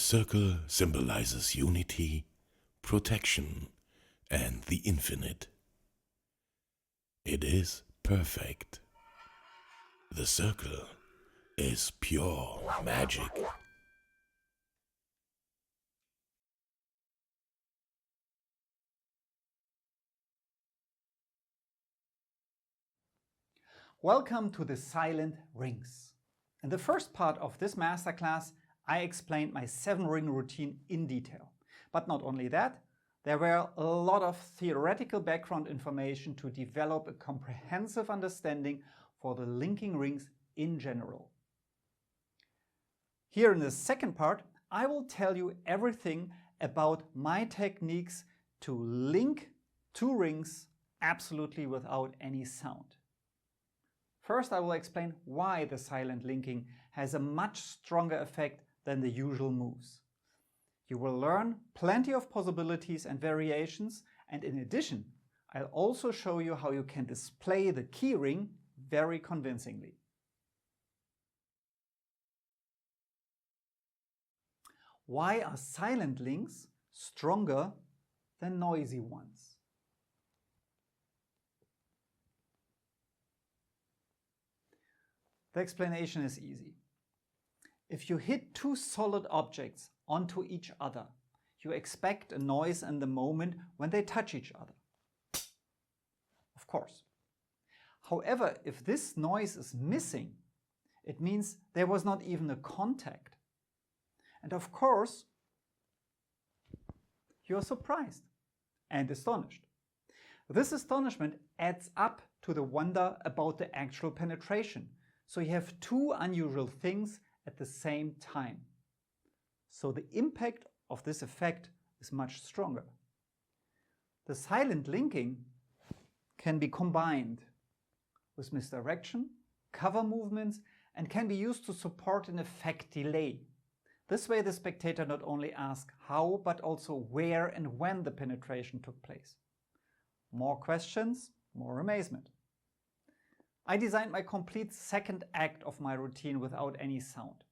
circle symbolizes unity, protection, and the infinite. It is perfect. The circle is pure magic. Welcome to the silent rings. In the first part of this masterclass, I explained my 7-ring routine in detail. But not only that, there were a lot of theoretical background information to develop a comprehensive understanding for the linking rings in general. Here in the second part, I will tell you everything about my techniques to link 2 rings absolutely without any sound. First, I will explain why the silent linking has a much stronger effect than the usual moves. You will learn plenty of possibilities and variations, and in addition, I'll also show you how you can display the key ring very convincingly. Why are silent links stronger than noisy ones? The explanation is easy. If you hit 2 solid objects onto each other, you expect a noise in the moment when they touch each other. Of course. However, if this noise is missing, it means there was not even a contact. And of course, you are surprised and astonished. This astonishment adds up to the wonder about the actual penetration. So you have 2 unusual things at the same time. So the impact of this effect is much stronger. The silent linking can be combined with misdirection, cover movements, and can be used to support an effect delay. This way the spectator not only asks how, but also where and when the penetration took place. More questions, more amazement. I designed my complete second act of my routine without any sound.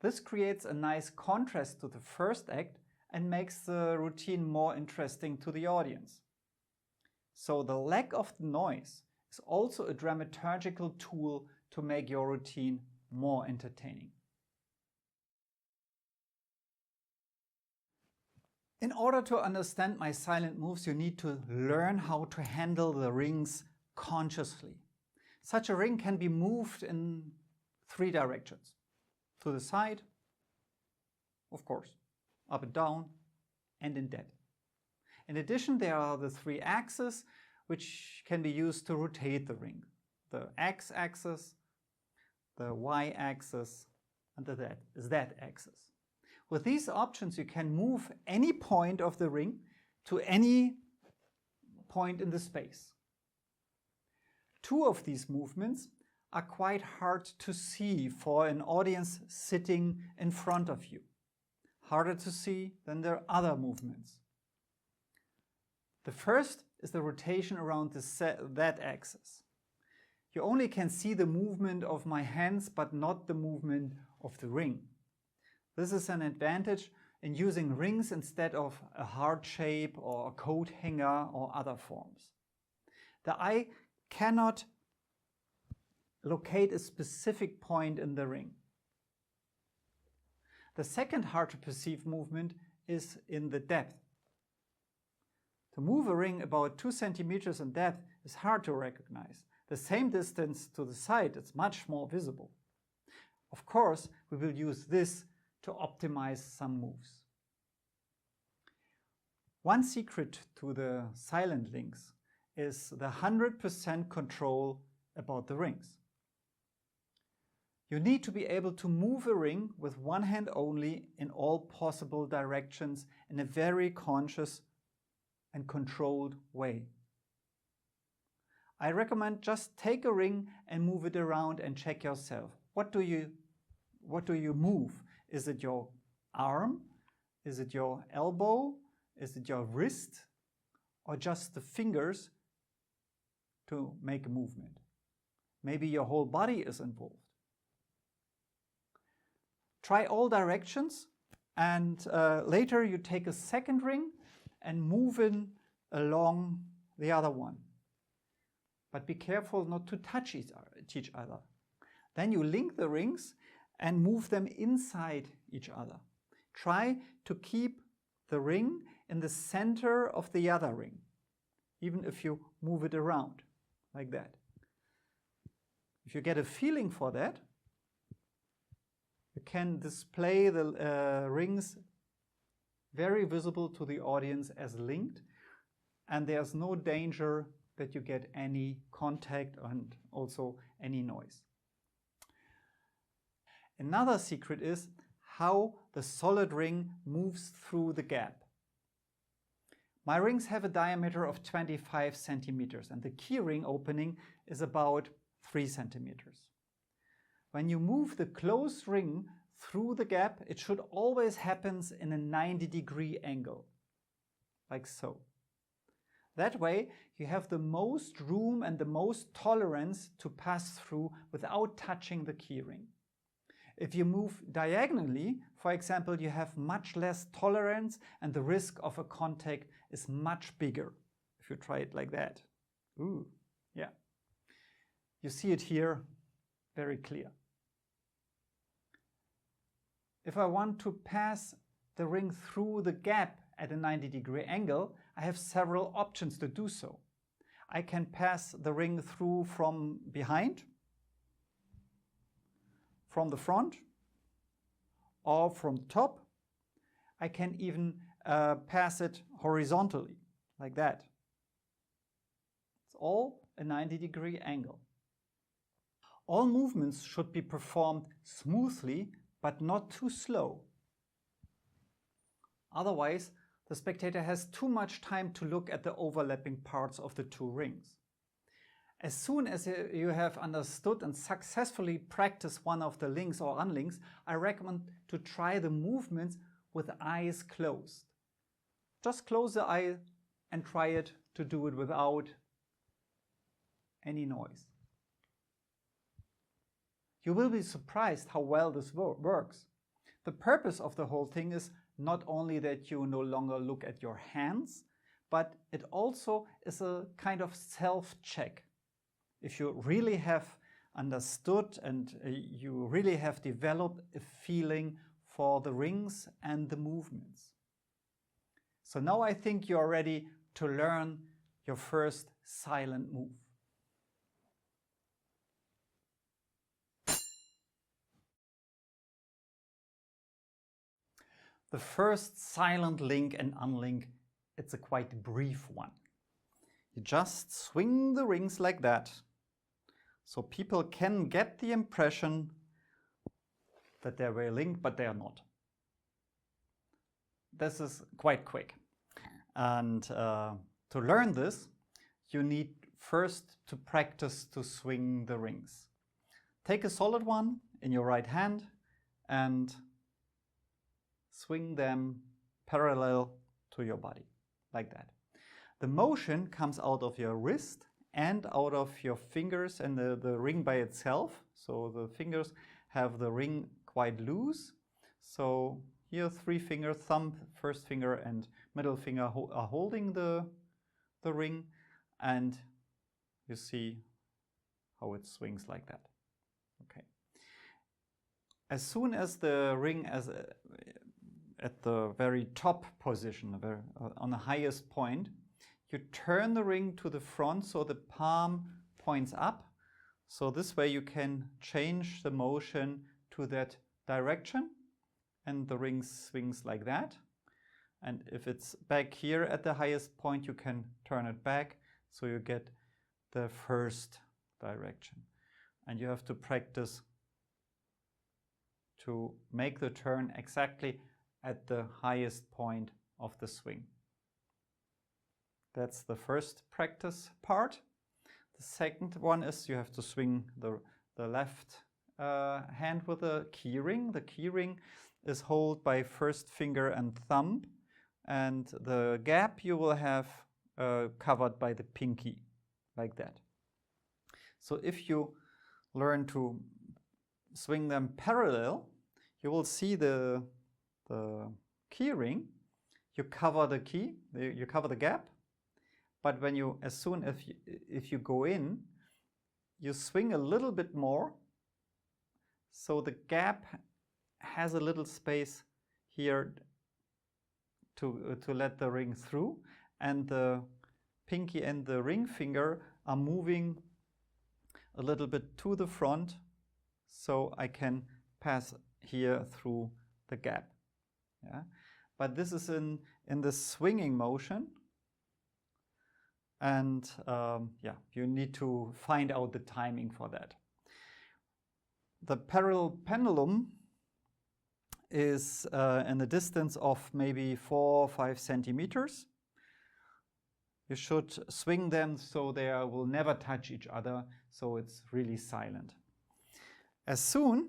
This creates a nice contrast to the first act and makes the routine more interesting to the audience. So the lack of the noise is also a dramaturgical tool to make your routine more entertaining. In order to understand my silent moves, you need to learn how to handle the rings consciously. Such a ring can be moved in 3 directions. To the side, of course, up and down, and in dead. In addition, there are the 3 axes which can be used to rotate the ring. The x-axis, the y-axis, and the z-axis. With these options, you can move any point of the ring to any point in the space. 2 of these movements are quite hard to see for an audience sitting in front of you. Harder to see than the other movements. The first is the rotation around the z-axis. You only can see the movement of my hands, but not the movement of the ring. This is an advantage in using rings instead of a heart shape or a coat hanger or other forms. The eye cannot locate a specific point in the ring. The second hard to perceive movement is in the depth. To move a ring about 2 centimeters in depth is hard to recognize. The same distance to the side is much more visible. Of course, we will use this to optimize some moves. One secret to the silent links is the 100% control about the rings. You need to be able to move a ring with one hand only in all possible directions in a very conscious and controlled way. I recommend just take a ring and move it around and check yourself. What do you move? Is it your arm? Is it your elbow? Is it your wrist? Or just the fingers to make a movement? Maybe your whole body is involved. Try all directions And later you take a second ring and move it along the other one. But be careful not to touch each other. Then you link the rings and move them inside each other. Try to keep the ring in the center of the other ring, even if you move it around, like that. If you get a feeling for that, you can display the rings very visible to the audience as linked, and there's no danger that you get any contact and also any noise. Another secret is how the solid ring moves through the gap. My rings have a diameter of 25 centimeters and the key ring opening is about 3 centimeters. When you move the closed ring through the gap, it should always happen in a 90-degree angle, like so. That way, you have the most room and the most tolerance to pass through without touching the key ring. If you move diagonally, for example, you have much less tolerance and the risk of a contact is much bigger. If you try it like that. Ooh, yeah. You see it here very clear. If I want to pass the ring through the gap at a 90-degree angle, I have several options to do so. I can pass the ring through from behind, from the front, or from the top. I can even pass it horizontally, like that. It's all a 90-degree angle. All movements should be performed smoothly, but not too slow. Otherwise, the spectator has too much time to look at the overlapping parts of the two rings. As soon as you have understood and successfully practiced one of the links or unlinks, I recommend to try the movements with eyes closed. Just close the eye and try to do it without any noise. You will be surprised how well this works. The purpose of the whole thing is not only that you no longer look at your hands, but it also is a kind of self-check. If you really have understood and you really have developed a feeling for the rings and the movements. So now I think you're ready to learn your first silent move. The first silent link and unlink, it's a quite brief one. You just swing the rings like that, so people can get the impression that they're very linked, but they are not. This is quite quick. And to learn this, you need first to practice to swing the rings. Take a solid one in your right hand and swing them parallel to your body, like that. The motion comes out of your wrist and out of your fingers and the ring by itself. So the fingers have the ring quite loose. So here 3 fingers, thumb, first finger and middle finger are holding the ring, and you see how it swings like that. Okay. As soon as the ring at the very top position, on the highest point, you turn the ring to the front so the palm points up. So this way you can change the motion to that direction and the ring swings like that. And if it's back here at the highest point, you can turn it back so you get the first direction. And you have to practice to make the turn exactly at the highest point of the swing. That's the first practice part. The second one is you have to swing the left hand with a key ring. The key ring is held by first finger and thumb, and the gap you will have covered by the pinky, like that. So if you learn to swing them parallel, you will see the the key ring, you cover the key, you cover the gap, but when you, as soon as if you go in, you swing a little bit more, so the gap has a little space here to let the ring through, and the pinky and the ring finger are moving a little bit to the front, so I can pass here through the gap. Yeah? But this is in the swinging motion, and yeah, you need to find out the timing for that. The parallel pendulum is in a distance of maybe 4 or 5 centimeters. You should swing them so they will never touch each other, so it's really silent. As soon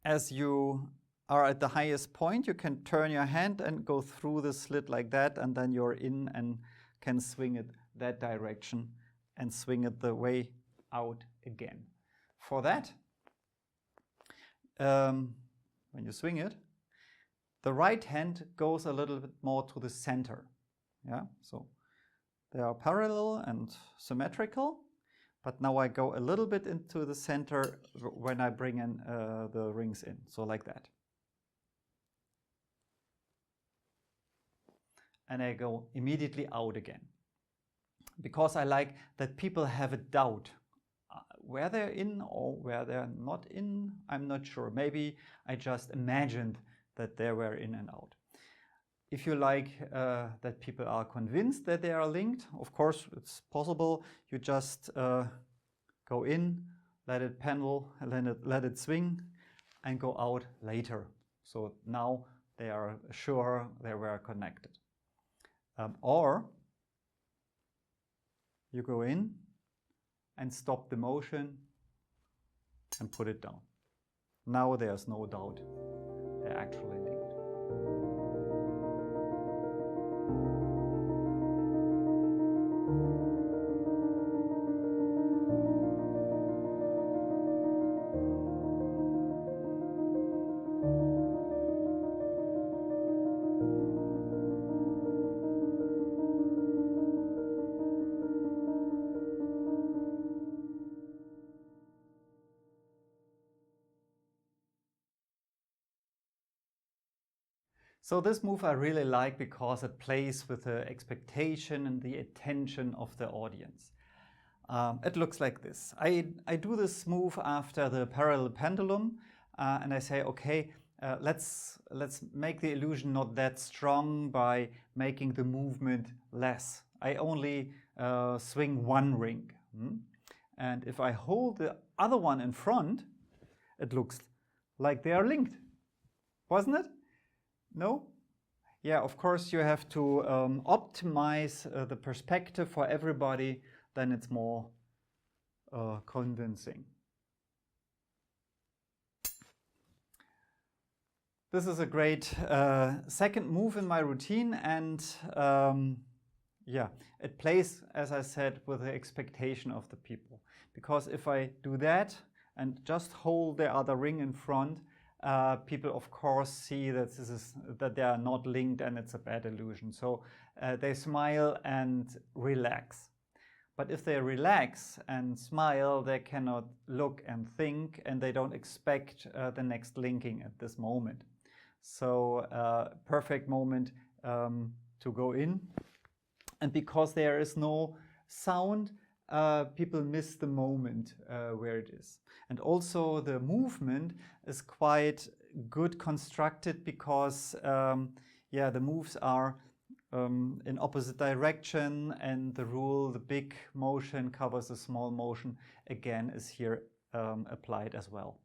as you are at the highest point, you can turn your hand and go through the slit like that, and then you're in and can swing it that direction and swing it the way out again. For that, when you swing it, the right hand goes a little bit more to the center. Yeah, so they are parallel and symmetrical, but now I go a little bit into the center when I bring in the rings in, so like that. And I go immediately out again, because I like that people have a doubt where they're in or where they're not in. I'm not sure. Maybe I just imagined that they were in and out. If you like that people are convinced that they are linked, of course it's possible. You just go in, let it pendle, let it swing, and go out later. So now they are sure they were connected. Or you go in and stop the motion and put it down. Now there's no doubt they're actually linked. So this move I really like because it plays with the expectation and the attention of the audience. It looks like this. I do this move after the parallel pendulum, and I say, okay, let's make the illusion not that strong by making the movement less. I only swing one ring. And if I hold the other one in front, it looks like they are linked, wasn't it? No? Yeah, of course you have to optimize the perspective for everybody, then it's more convincing. This is a great second move in my routine, and yeah, it plays, as I said, with the expectation of the people. Because if I do that and just hold the other ring in front, people of course see that they are not linked and it's a bad illusion. So they smile and relax. But if they relax and smile, they cannot look and think, and they don't expect the next linking at this moment. So perfect moment to go in. And because there is no sound, people miss the moment where it is. And also the movement is quite good constructed because yeah, the moves are in opposite direction, and the rule, the big motion covers the small motion, again is here applied as well.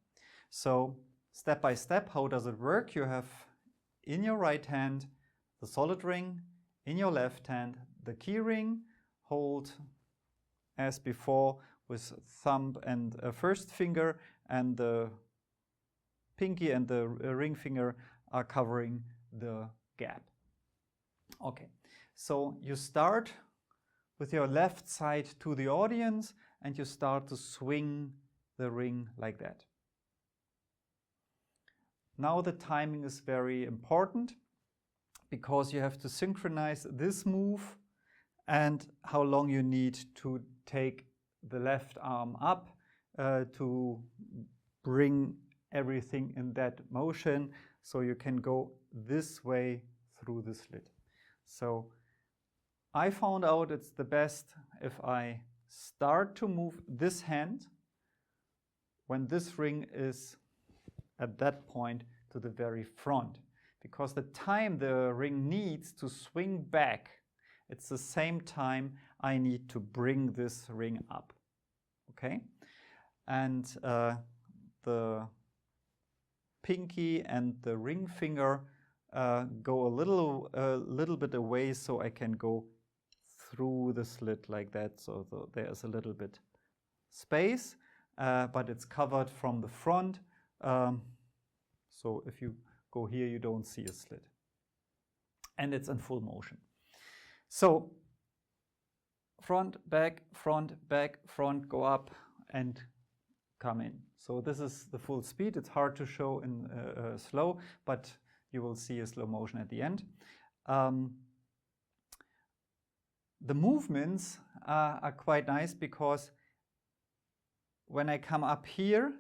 So step by step, how does it work? You have in your right hand the solid ring, in your left hand the key ring, hold as before with thumb and first finger, and the pinky and the ring finger are covering the gap. Okay, so you start with your left side to the audience and you start to swing the ring like that. Now the timing is very important because you have to synchronize this move and how long you need to take the left arm up to bring everything in that motion so you can go this way through the slit. So I found out it's the best if I start to move this hand when this ring is at that point to the very front, because the time the ring needs to swing back, it's the same time I need to bring this ring up. Okay? And the pinky and the ring finger go a little bit away so I can go through the slit like that. So there's a little bit space, but it's covered from the front. So if you go here, you don't see a slit. And it's in full motion. So front, back, front, go up and come in. So this is the full speed. It's hard to show in slow, but you will see a slow motion at the end. The movements are quite nice because when I come up here,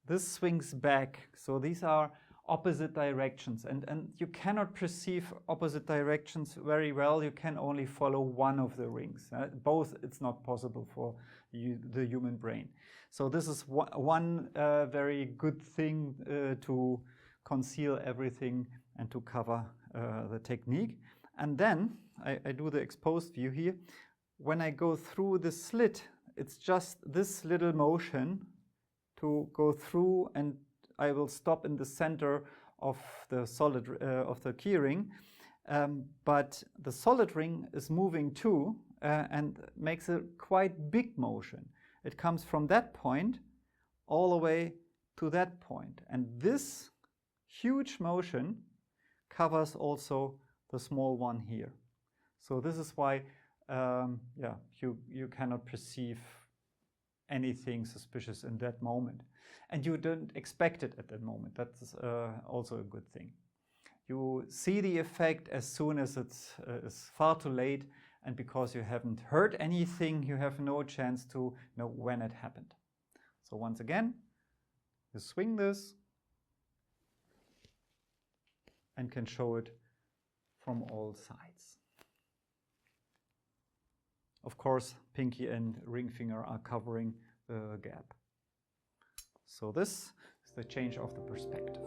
this swings back. So these are opposite directions, and you cannot perceive opposite directions very well. You can only follow one of the rings. Both, it's not possible for the human brain. So this is one very good thing to conceal everything and to cover the technique. And then I do the exposed view here. When I go through the slit, it's just this little motion to go through, and I will stop in the center of the solid of the key ring. But the solid ring is moving too and makes a quite big motion. It comes from that point all the way to that point. And this huge motion covers also the small one here. So this is why you cannot perceive anything suspicious in that moment. And you don't expect it at that moment. That's also a good thing. You see the effect as soon as it's far too late, and because you haven't heard anything, you have no chance to know when it happened. So once again, you swing this and can show it from all sides. Of course, pinky and ring finger are covering the gap. So this is the change of the perspective.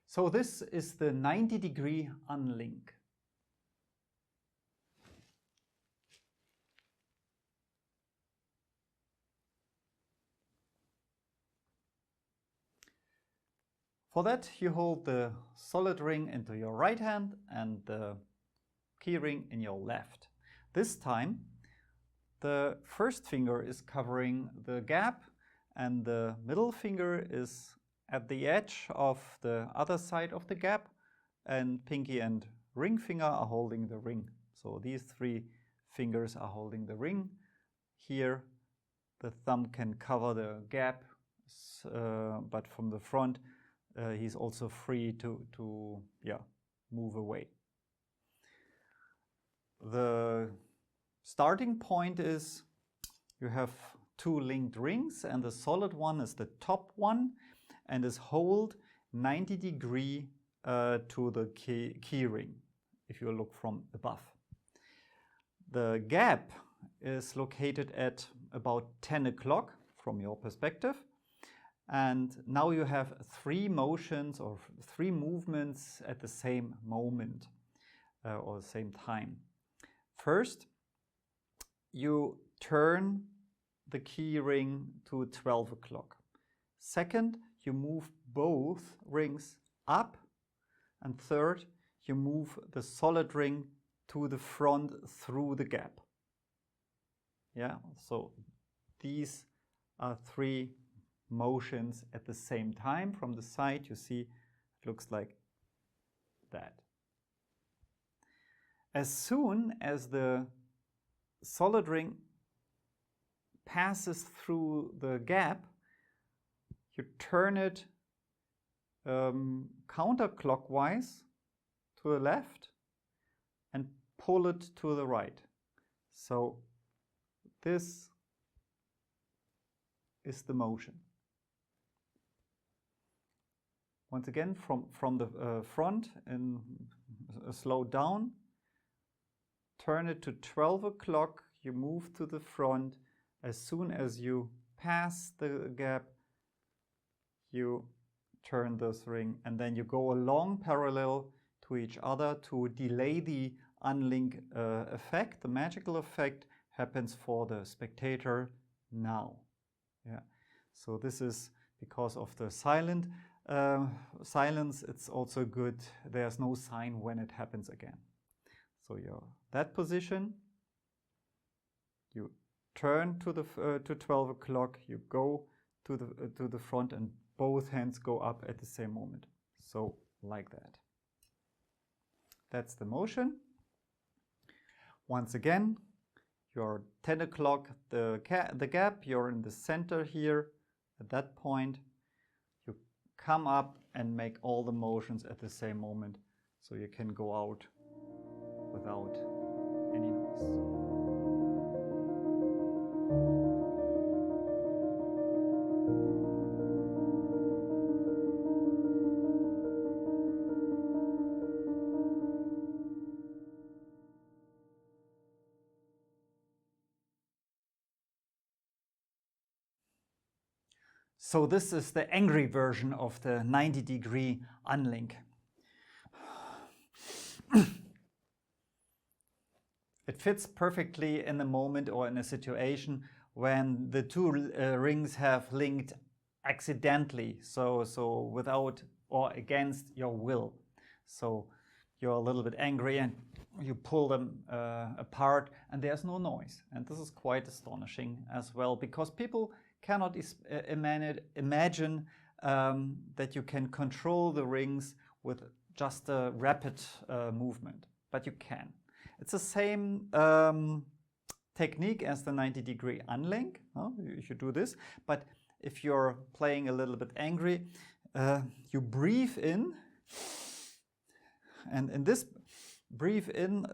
So this is the 90-degree unlink. For that, you hold the solid ring into your right hand and the key ring in your left. This time, the first finger is covering the gap and the middle finger is at the edge of the other side of the gap, and pinky and ring finger are holding the ring. So these three fingers are holding the ring. Here the thumb can cover the gap, but from the front he's also free to move away. The starting point is you have two linked rings, and the solid one is the top one and is hold 90 degree to the key ring, if you look from above. The gap is located at about 10 o'clock from your perspective. And now you have three motions or three movements at the same moment or the same time. First, you turn the key ring to 12 o'clock. Second, you move both rings up, and third, you move the solid ring to the front through the gap. Yeah, so these are 3 motions at the same time. From the side, you see it looks like that. As soon as the solid ring passes through the gap, you turn it counterclockwise to the left and pull it to the right. So this is the motion. Once again, from the front and slow down, turn it to 12 o'clock, you move to the front. As soon as you pass the gap, you turn this ring, and then you go along parallel to each other to delay the unlink effect. The magical effect happens for the spectator now. Yeah. So this is because of the silence. It's also good. There's no sign when it happens again. So you're that position. You turn to the to 12 o'clock. You go to the front, and both hands go up at the same moment. So like that. That's the motion. Once again, you're 10 o'clock, the gap, you're in the center here. At that point, you come up and make all the motions at the same moment, so you can go out without any noise. So this is the angry version of the 90-degree unlink. It fits perfectly in a moment or in a situation when the 2 rings have linked accidentally, so without or against your will. So you're a little bit angry and you pull them apart, and there's no noise. And this is quite astonishing as well, because people cannot imagine that you can control the rings with just a rapid movement, but you can. It's the same technique as the 90-degree unlink. You should do this, but if you're playing a little bit angry, you breathe in, and in this breathe in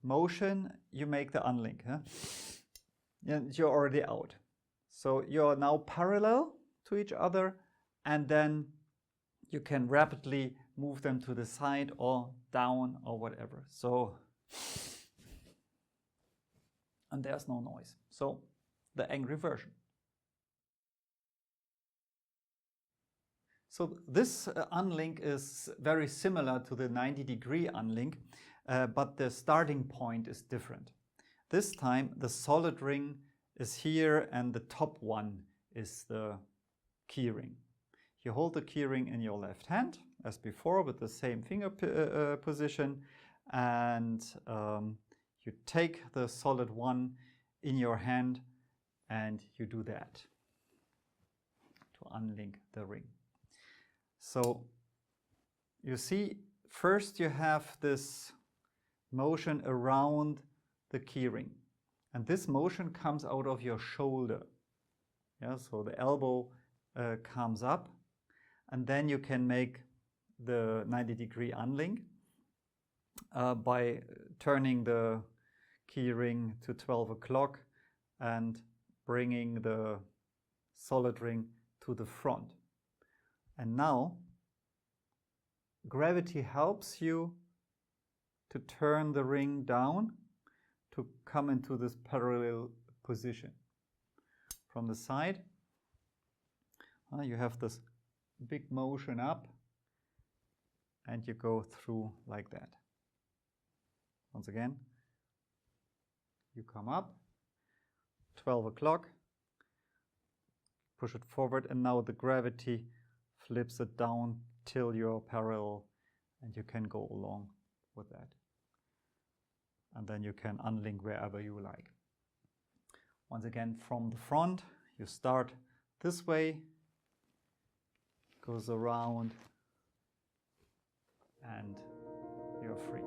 motion, you make the unlink. And you're already out. So you're now parallel to each other, and then you can rapidly move them to the side or down or whatever. So, and there's no noise. So the angry version. So this unlink is very similar to the 90-degree unlink, but the starting point is different. This time the solid ring is here, and the top one is the key ring. You hold the key ring in your left hand, as before, with the same finger position, and you take the solid one in your hand, and you do that to unlink the ring. So you see, first you have this motion around the key ring. And this motion comes out of your shoulder. Yeah, so the elbow comes up, and then you can make the 90-degree unlink by turning the key ring to 12 o'clock and bringing the solid ring to the front. And now gravity helps you to turn the ring down to come into this parallel position. From the side, you have this big motion up, and you go through like that. Once again, you come up, 12 o'clock, push it forward, and now the gravity flips it down till you're parallel, and you can go along with that. And then you can unlink wherever you like. Once again, from the front, you start this way, goes around, and you're free.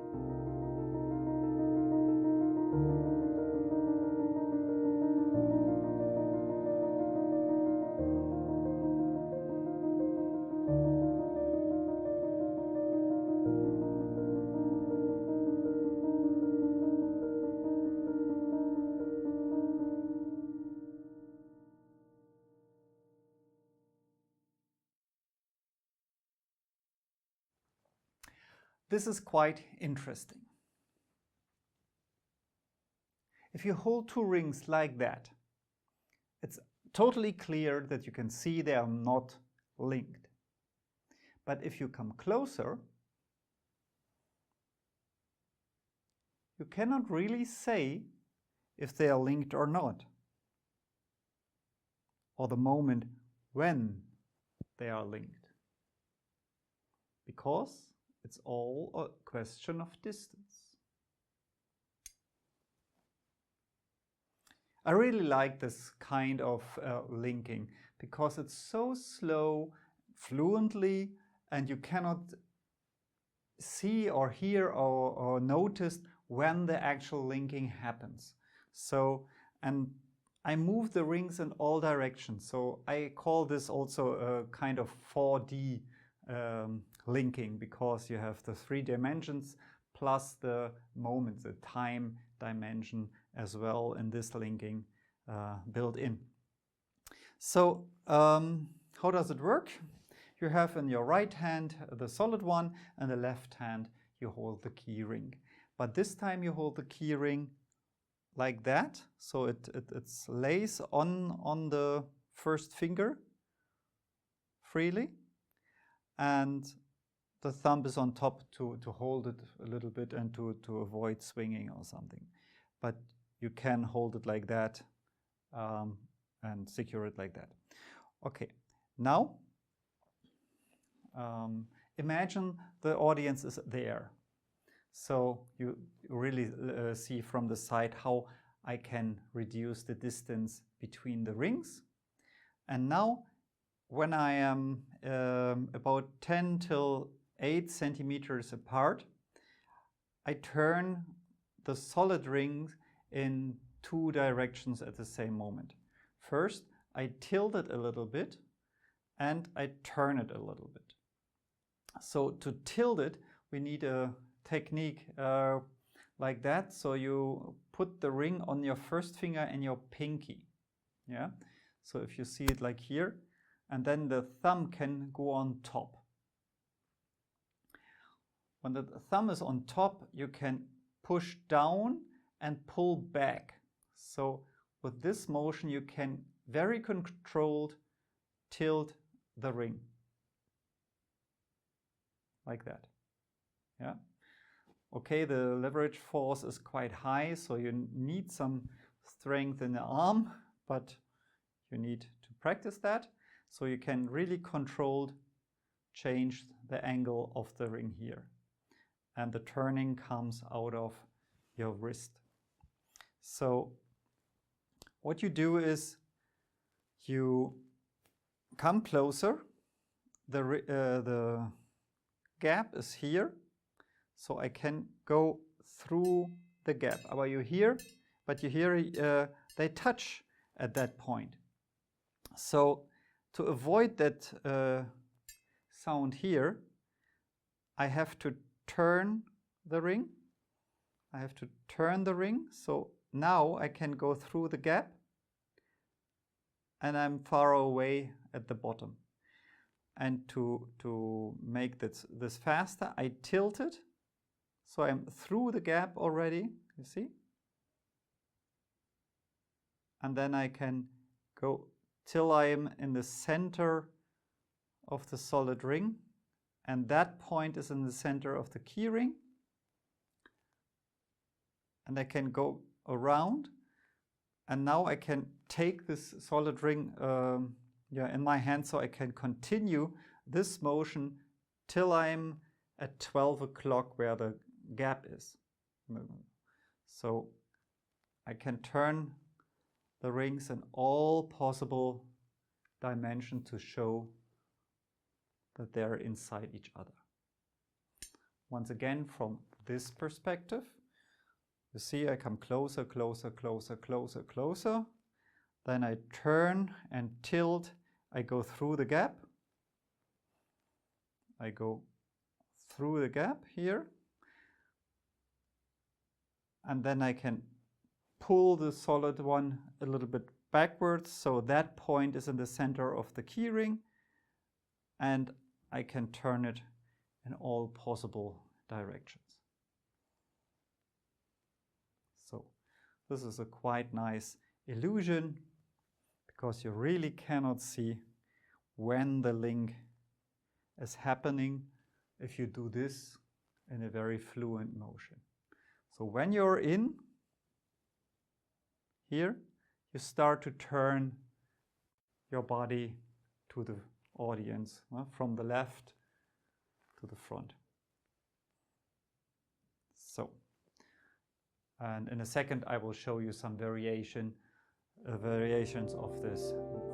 This is quite interesting. If you hold two rings like that, it's totally clear that you can see they are not linked. But if you come closer, you cannot really say if they are linked or not, or the moment when they are linked, because it's all a question of distance. I really like this kind of linking because it's so slow, fluently, and you cannot see or hear or notice when the actual linking happens. So, and I move the rings in all directions. So I call this also a kind of 4D linking, because you have the 3 dimensions plus the moment, the time dimension as well in this linking built in. So how does it work? You have in your right hand the solid one, and the left hand you hold the key ring. But this time you hold the key ring like that, so it lays on the first finger freely, and the thumb is on top to hold it a little bit and to avoid swinging or something. But you can hold it like that and secure it like that. Okay, now imagine the audience is there. So you really see from the side how I can reduce the distance between the rings. And now when I am about 10 till 8 centimeters apart, I turn the solid ring in 2 directions at the same moment. First, I tilt it a little bit and I turn it a little bit. So to tilt it, we need a technique like that. So you put the ring on your first finger and your pinky. Yeah. So if you see it like here, and then the thumb can go on top. When the thumb is on top, you can push down and pull back. So with this motion, you can very controlled tilt the ring. Like that. Yeah. Okay, the leverage force is quite high, so you need some strength in the arm, but you need to practice that. So you can really controlled change the angle of the ring here. And the turning comes out of your wrist. So what you do is you come closer. The gap is here, so I can go through the gap. But you hear they touch at that point. So to avoid that sound here, I have to turn the ring. I have to turn the ring, so now I can go through the gap and I'm far away at the bottom. And to make this faster, I tilt it, so I'm through the gap already, you see? And then I can go till I'm in the center of the solid ring, and that point is in the center of the key ring. And I can go around, and now I can take this solid ring in my hand, so I can continue this motion till I'm at 12 o'clock where the gap is. So I can turn the rings in all possible dimensions to show that they're inside each other. Once again, from this perspective, you see I come closer, closer, closer, closer, closer. Then I turn and tilt. I go through the gap. I go through the gap here. And then I can pull the solid one a little bit backwards, so that point is in the center of the keyring, and I can turn it in all possible directions. So this is a quite nice illusion, because you really cannot see when the link is happening if you do this in a very fluent motion. So when you're in here, you start to turn your body to the audience, from the left to the front. So, and in a second I will show you some variations of this move.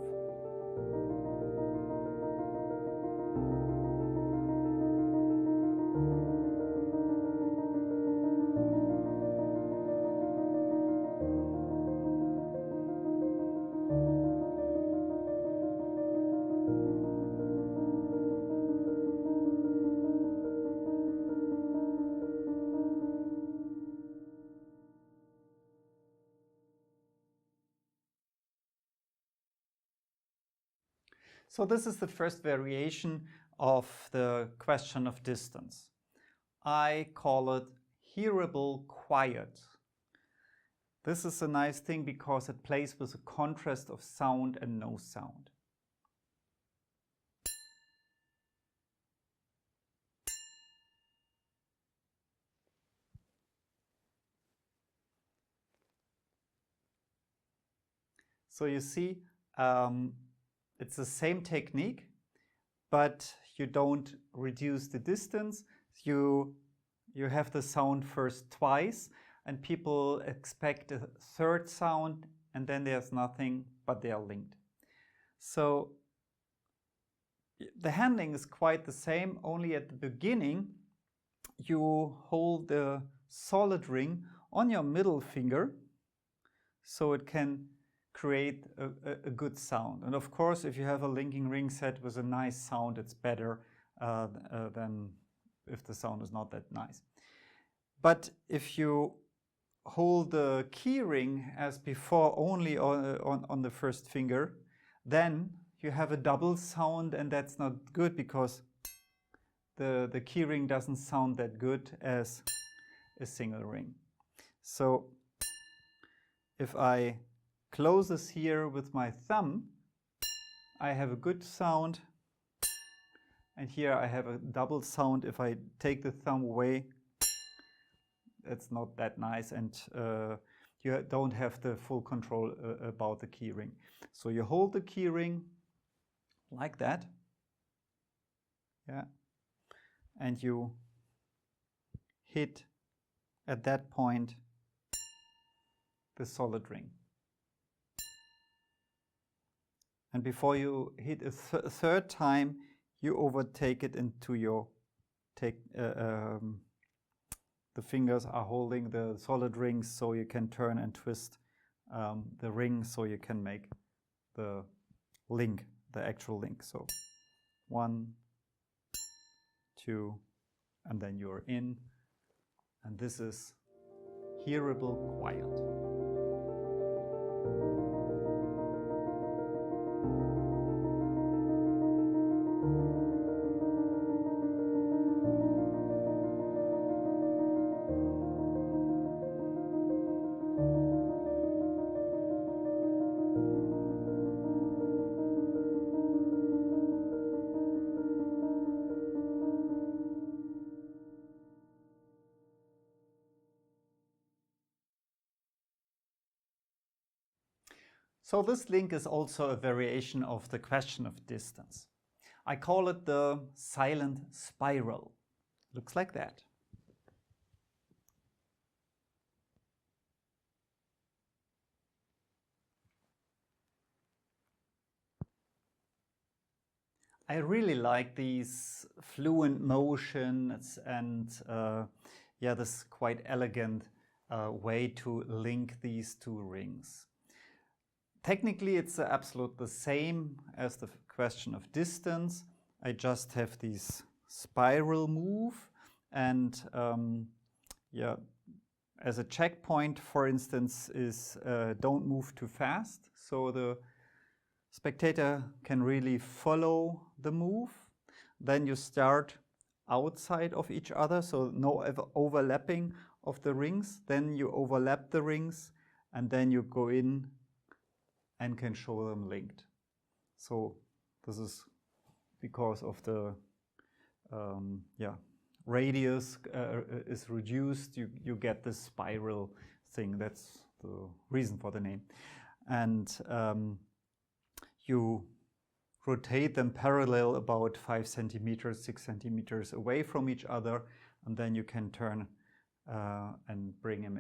So this is the first variation of the question of distance. I call it hearable quiet. This is a nice thing because it plays with the contrast of sound and no sound. So you see, it's the same technique, but you don't reduce the distance. You have the sound first twice, and people expect a third sound, and then there's nothing, but they are linked. So the handling is quite the same, only at the beginning you hold the solid ring on your middle finger so it can create a good sound. And of course, if you have a linking ring set with a nice sound, it's better than if the sound is not that nice. But if you hold the key ring as before only on the first finger, then you have a double sound, and that's not good because the key ring doesn't sound that good as a single ring. So if I close this here with my thumb, I have a good sound, and here I have a double sound. If I take the thumb away, it's not that nice, and you don't have the full control about the key ring. So you hold the key ring like that, yeah, and you hit at that point the solid ring. And before you hit a third time, you overtake it into your the fingers are holding the solid rings, so you can turn and twist the ring so you can make the link, the actual link. So 1, 2, and then you're in, and this is hearable quiet. So this link is also a variation of the question of distance. I call it the silent spiral. Looks like that. I really like these fluent motions and yeah, this quite elegant way to link these two rings. Technically, it's absolutely the same as the question of distance. I just have these spiral move and yeah, as a checkpoint, for instance, is don't move too fast. So the spectator can really follow the move. Then you start outside of each other, so no overlapping of the rings. Then you overlap the rings, and then you go in and can show them linked. So this is because of the yeah, radius is reduced. You get this spiral thing. That's the reason for the name. And you rotate them parallel about 5 centimeters, 6 centimeters away from each other, and then you can turn and bring them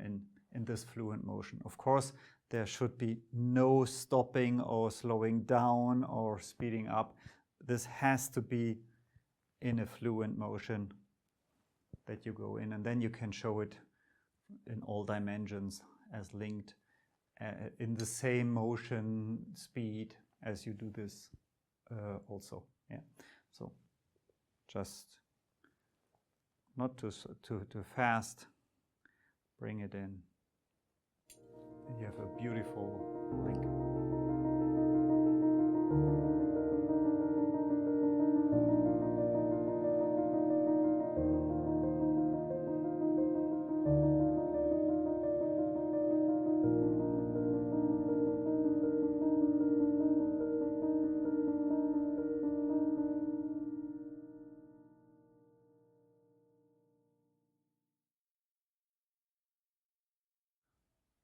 in this fluent motion. Of course, there should be no stopping or slowing down or speeding up. This has to be in a fluent motion that you go in, and then you can show it in all dimensions as linked in the same motion speed as you do this also. Yeah. So just not too fast. Bring it in. And you have a beautiful link.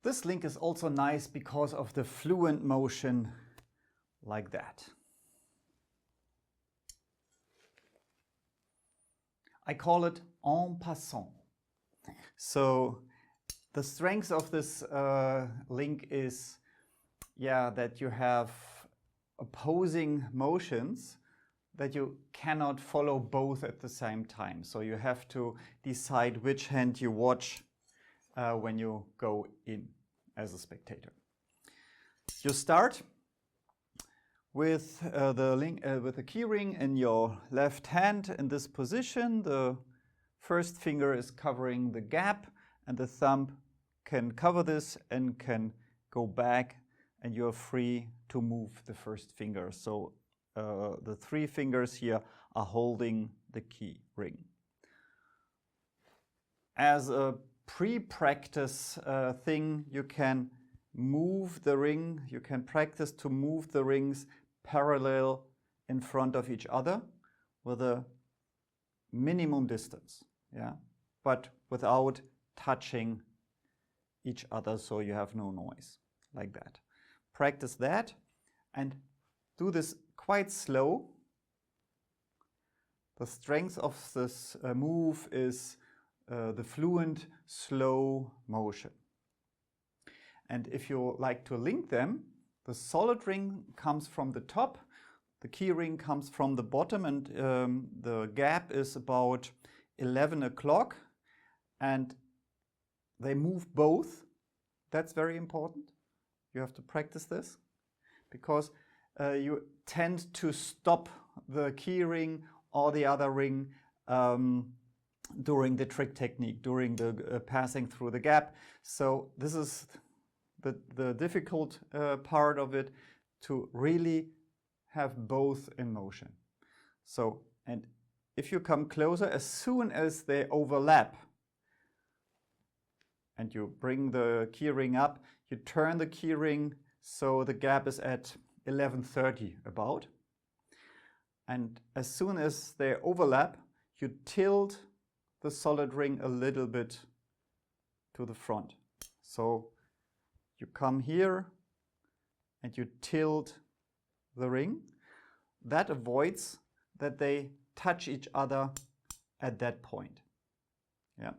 This link is also nice because of the fluent motion like that. I call it en passant. So the strength of this link is, yeah, that you have opposing motions that you cannot follow both at the same time. So you have to decide which hand you watch when you go in as a spectator. You start with the key ring in your left hand in this position. The first finger is covering the gap, and the thumb can cover this and can go back, and you're free to move the first finger. So the 3 fingers here are holding the key ring. As a pre-practice thing, you can move the ring, you can practice to move the rings parallel in front of each other with a minimum distance, yeah, but without touching each other, so you have no noise, like that. Practice that and do this quite slow. The strength of this move is the fluent, slow motion. And if you like to link them, the solid ring comes from the top, the key ring comes from the bottom, and the gap is about 11 o'clock, and they move both. That's very important. You have to practice this, because you tend to stop the key ring or the other ring during the trick technique, during the passing through the gap. So this is the difficult part of it, to really have both in motion. So, and if you come closer, as soon as they overlap and you bring the key ring up, you turn the key ring so the gap is at 11:30 about. And as soon as they overlap, you tilt the solid ring a little bit to the front. So you come here and you tilt the ring. That avoids that they touch each other at that point. Yeah.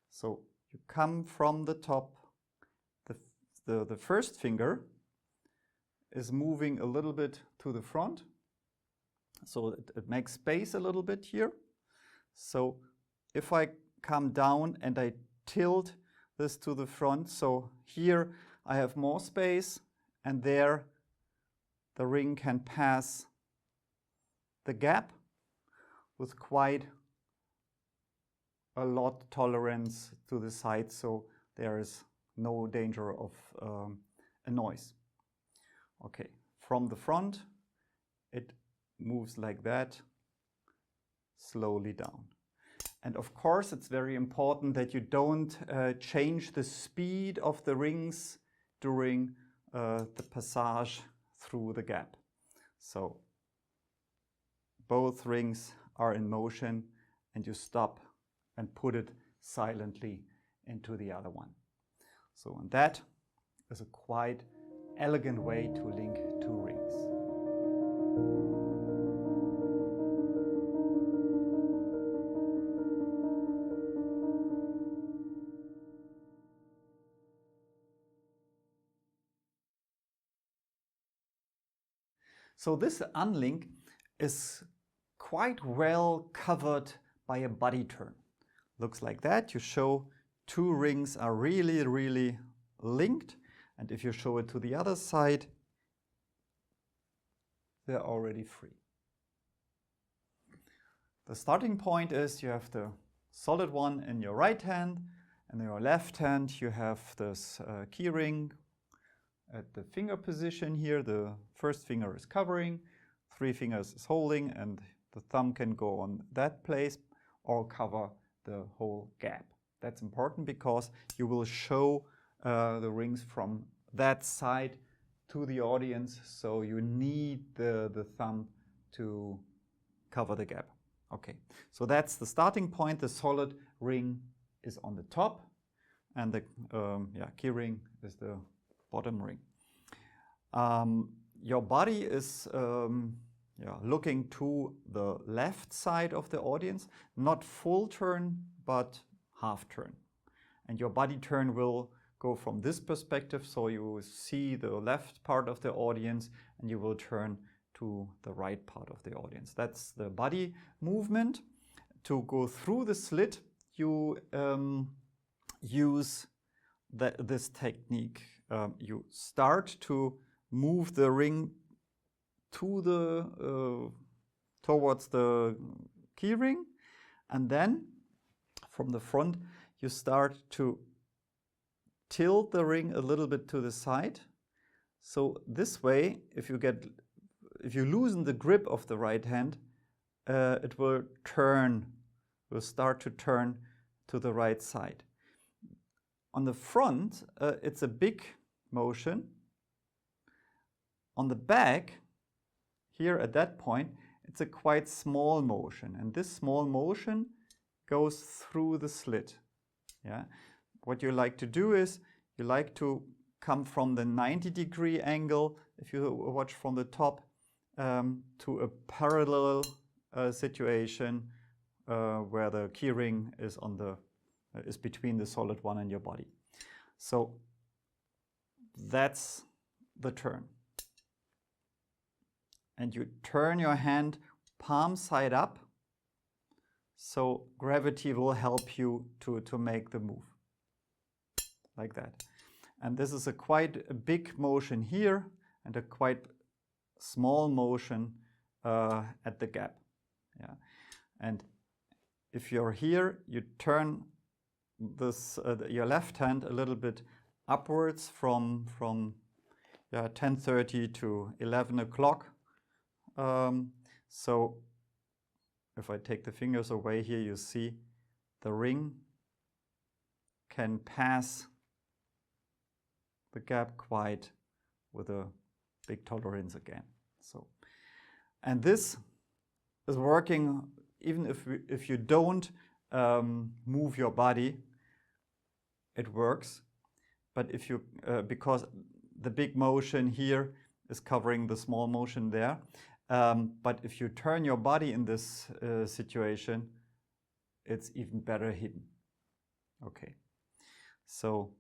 So you come from the top, the first finger is moving a little bit to the front, so it makes space a little bit here. So if I come down and I tilt this to the front, so here I have more space, and there the ring can pass the gap with quite a lot tolerance to the side, so there is no danger of a noise. Okay, from the front it moves like that, slowly down. And of course it's very important that you don't change the speed of the rings during the passage through the gap. So both rings are in motion, and you stop and put it silently into the other one. So and that is a quite elegant way to link two rings. So this unlink is quite well covered by a body turn. Looks like that. You show two rings are really linked, and if you show it to the other side, they're already free. The starting point is you have the solid one in your right hand, and in your left hand you have this key ring at the finger position here. The first finger is covering, 3 fingers is holding, and the thumb can go on that place or cover the whole gap. That's important because you will show the rings from that side to the audience, so you need the thumb to cover the gap. Okay, so that's the starting point. The solid ring is on the top, and the key ring is the bottom ring. Your body is looking to the left side of the audience, not full turn, but half turn. And your body turn will go from this perspective, so you see the left part of the audience, and you will turn to the right part of the audience. That's the body movement. To go through the slit, you use this technique. You start to move the ring to towards the key ring, and then from the front you start to tilt the ring a little bit to the side. So this way, if you loosen the grip of the right hand, it will start to turn to the right side. On the front, it's a big motion. On the back, here at that point, it's a quite small motion, and this small motion goes through the slit. Yeah. What you like to do is you like to come from the 90-degree angle, if you watch from the top, to a parallel situation where the key ring is is between the solid one and your body. So that's the turn. And you turn your hand palm side up, so gravity will help you to make the move, like that. And this is a quite a big motion here, and a quite small motion at the gap. Yeah. And if you're here, you turn this your left hand a little bit upwards from 10:30 to 11 o'clock. So if I take the fingers away here, you see the ring can pass the gap quite with a big tolerance again. So, and this is working even if you don't move your body, it works. But if you because the big motion here is covering the small motion there, But if you turn your body in this situation, it's even better hidden. Okay, so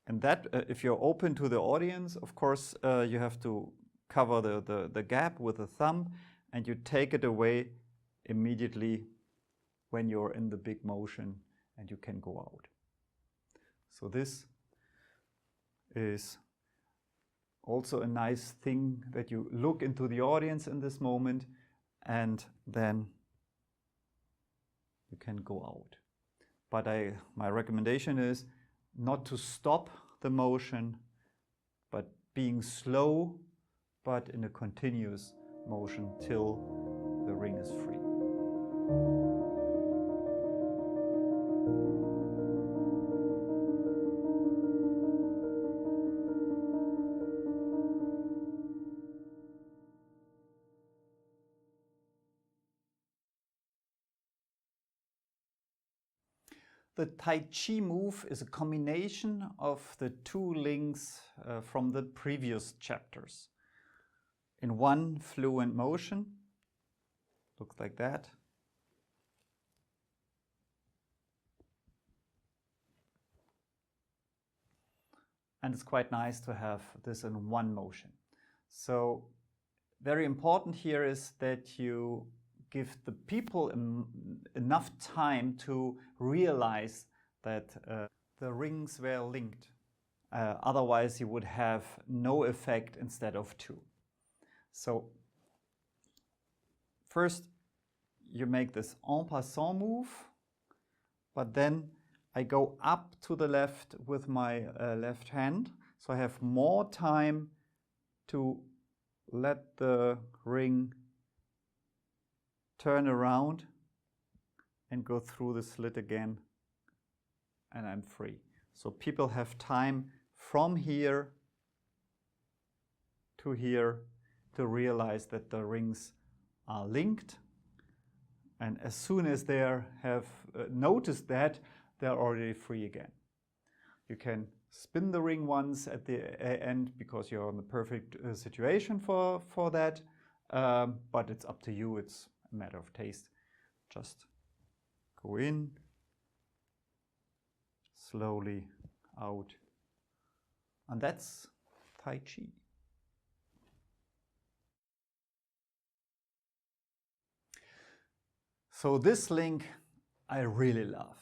and that if you're open to the audience, of course, you have to cover the gap with the thumb, and you take it away immediately when you're in the big motion and you can go out. So this is also a nice thing, that you look into the audience in this moment and then you can go out. But my recommendation is not to stop the motion, but being slow, but in a continuous motion till the ring is free. The Tai Chi move is a combination of the two links from the previous chapters in one fluent motion. Looks like that. And it's quite nice to have this in one motion. So very important here is that you give the people enough time to realize that the rings were linked. Otherwise you would have no effect instead of two. So first you make this en passant move, but then I go up to the left with my left hand, so I have more time to let the ring turn around and go through the slit again, and I'm free. So people have time from here to here to realize that the rings are linked, and as soon as they have noticed that, they're already free again. You can spin the ring once at the end because you're in the perfect situation for that, but it's up to you. It's a matter of taste. Just go in, slowly out, and that's Tai Chi. So this link I really love.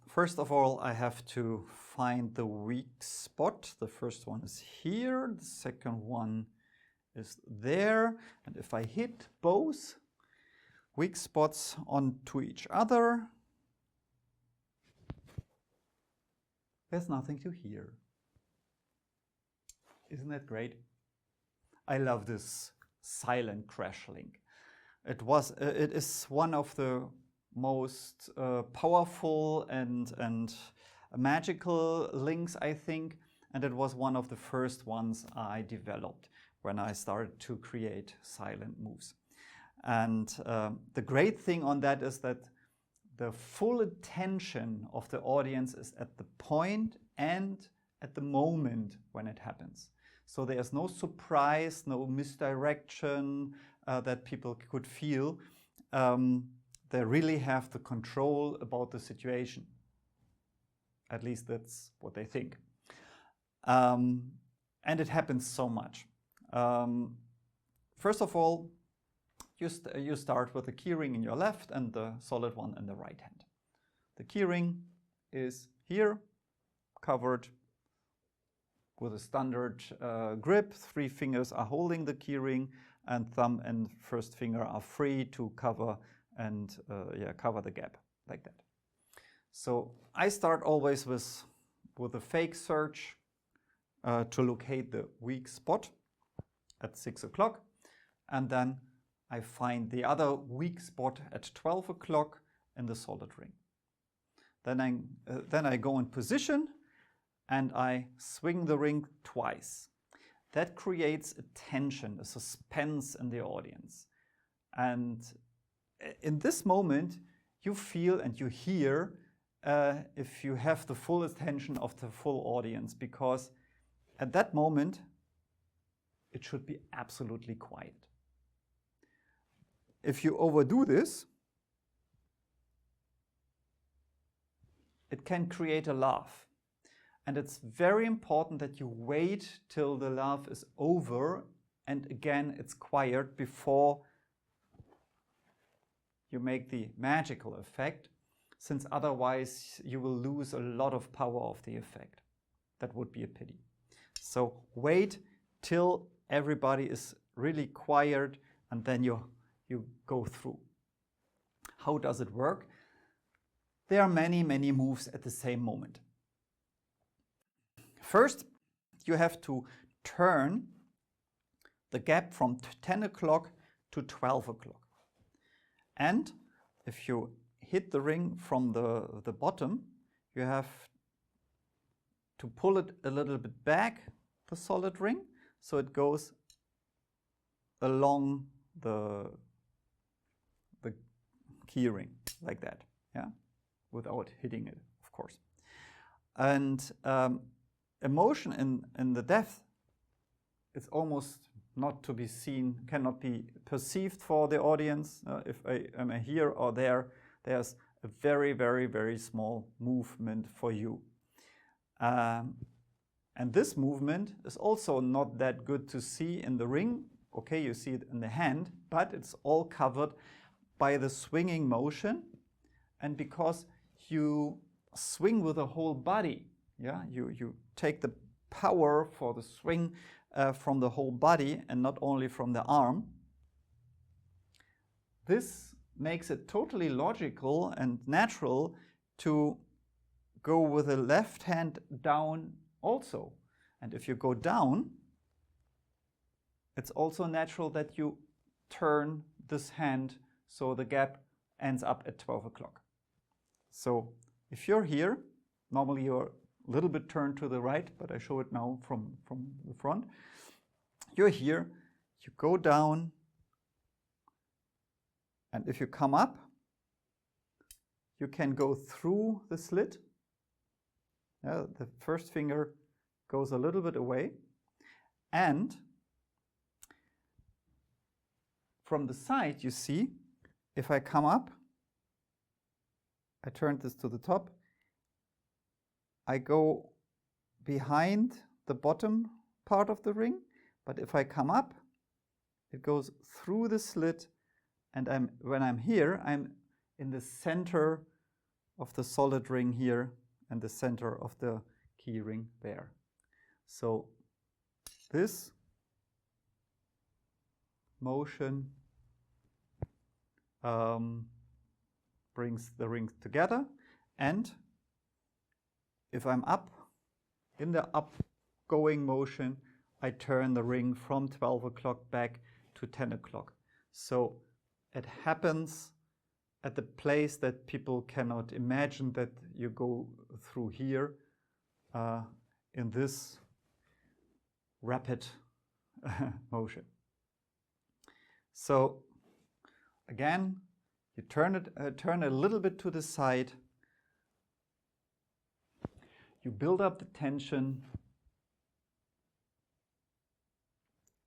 First of all, I have to find the weak spot. The first one is here, the second one is there, and if I hit both weak spots onto each other, there's nothing to hear. Isn't that great? I love this silent crash link. It is one of the most powerful and magical links, I think, and it was one of the first ones I developed when I started to create silent moves. And the great thing on that is that the full attention of the audience is at the point and at the moment when it happens. So there's no surprise, no misdirection that people could feel. They really have the control about the situation. At least that's what they think. And it happens so much. First of all, you start with the keyring in your left and the solid one in the right hand. The keyring is here, covered with a standard grip. 3 fingers are holding the keyring, and thumb and first finger are free to cover and cover the gap like that. So I start always with a fake search to locate the weak spot at 6 o'clock, and then I find the other weak spot at 12 o'clock in the solid ring. Then I go in position and I swing the ring twice. That creates a tension, a suspense in the audience. And in this moment, you feel and you hear if you have the full attention of the full audience, because at that moment, it should be absolutely quiet. If you overdo this, it can create a laugh. And it's very important that you wait till the laugh is over and again it's quiet before you make the magical effect, since otherwise you will lose a lot of power of the effect. That would be a pity. So wait till everybody is really quiet and then you go through. How does it work? There are many moves at the same moment. First, you have to turn the gap from 10 o'clock to 12 o'clock. And if you hit the ring from the bottom, you have to pull it a little bit back, the solid ring, so it goes along the key ring, like that, yeah, without hitting it, of course. And emotion in the depth is almost not to be seen, cannot be perceived for the audience. If I am here or there, there's a very small movement for you. And this movement is also not that good to see in the ring. Okay, you see it in the hand, but it's all covered by the swinging motion. And because you swing with the whole body, yeah, you take the power for the swing from the whole body and not only from the arm. This makes it totally logical and natural to go with the left hand down also. And if you go down, it's also natural that you turn this hand so the gap ends up at 12 o'clock. So if you're here, normally you're a little bit turned to the right, but I show it now from the front. You're here, you go down, and if you come up, you can go through the slit. Yeah, the first finger goes a little bit away, and from the side you see, if I come up, I turn this to the top, I go behind the bottom part of the ring, but if I come up, it goes through the slit, and when I'm here, I'm in the center of the solid ring here and the center of the key ring there. So this motion brings the rings together, and if I'm up in the upgoing motion, I turn the ring from 12 o'clock back to 10 o'clock. So it happens at the place that people cannot imagine that you go through here in this rapid motion. So again, you turn a little bit to the side, you build up the tension,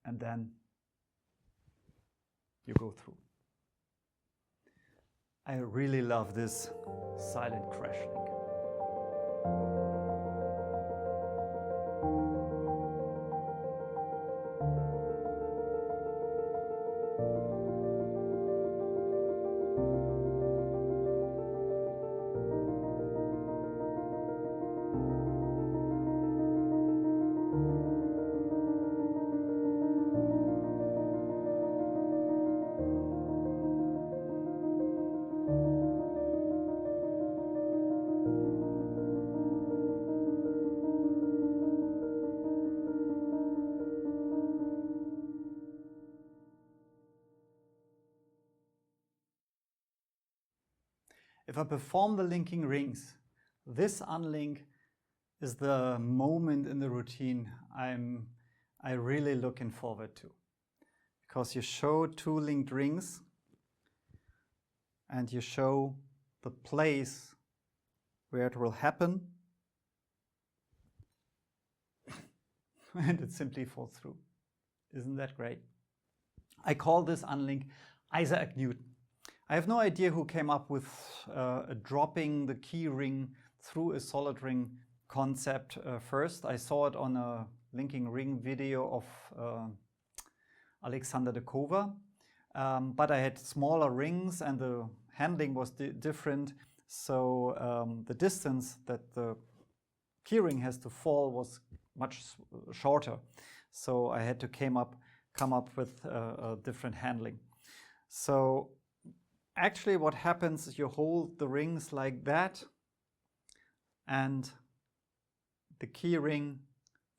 and then you go through. I really love this silent crash link. If I perform the linking rings, this unlink is the moment in the routine I'm really looking forward to. Because you show two linked rings and you show the place where it will happen and it simply falls through. Isn't that great? I call this unlink Isaac Newton. I have no idea who came up with dropping the key ring through a solid ring concept first. I saw it on a linking ring video of Alexander de Kova, but I had smaller rings and the handling was different, so the distance that the keyring has to fall was much shorter. So I had to come up with a different handling. So actually what happens is you hold the rings like that and the key ring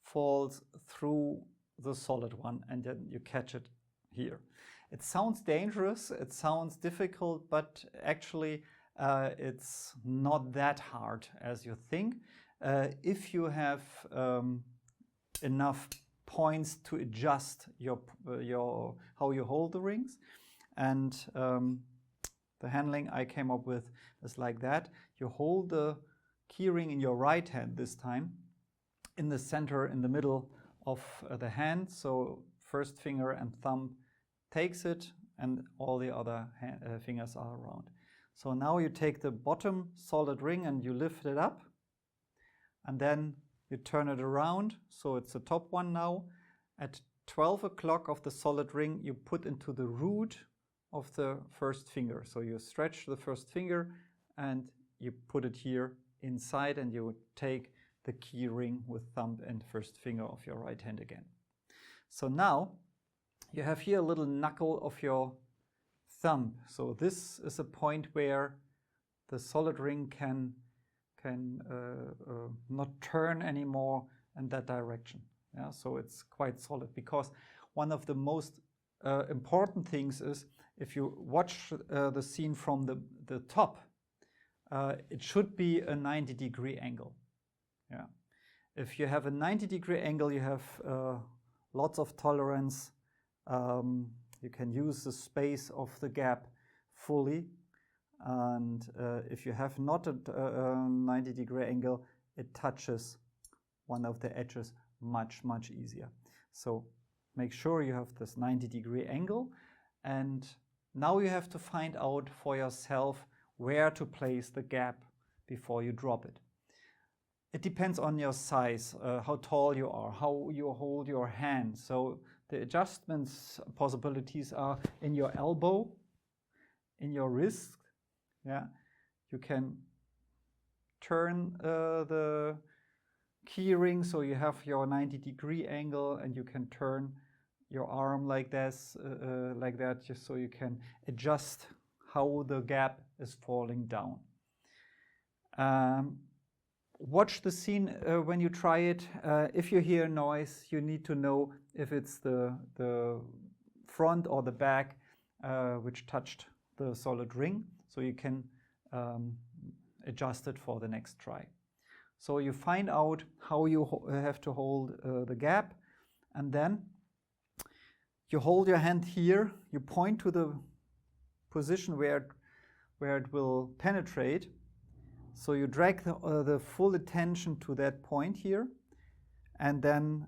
falls through the solid one and then you catch it here. It sounds dangerous, it sounds difficult, but actually it's not that hard as you think. If you have enough points to adjust your how you hold the rings, and the handling I came up with is like that. You hold the key ring in your right hand this time, in the center, in the middle of the hand. So first finger and thumb takes it, and all the other fingers are around. So now you take the bottom solid ring and you lift it up, and then you turn it around, so it's the top one now. At 12 o'clock of the solid ring, you put into the root of the first finger. So you stretch the first finger and you put it here inside, and you take the key ring with thumb and first finger of your right hand again. So now you have here a little knuckle of your thumb. So this is a point where the solid ring can not turn anymore in that direction. Yeah, so it's quite solid, because one of the most important things is, if you watch the scene from the top, it should be a 90-degree angle. Yeah. If you have a 90-degree angle, you have lots of tolerance. You can use the space of the gap fully. And if you have not a 90-degree angle, it touches one of the edges much easier. So make sure you have this 90-degree angle, and now you have to find out for yourself where to place the gap before you drop it. It depends on your size, how tall you are, how you hold your hand. So the adjustments possibilities are in your elbow, in your wrist. Yeah, you can turn the key ring so you have your 90-degree angle, and you can turn your arm like this, like that, just so you can adjust how the gap is falling down. Watch the scene when you try it. If you hear noise, you need to know if it's the front or the back which touched the solid ring, so you can adjust it for the next try. So you find out how you have to hold the gap, and then you hold your hand here, you point to the position where it will penetrate. So you drag the full attention to that point here, and then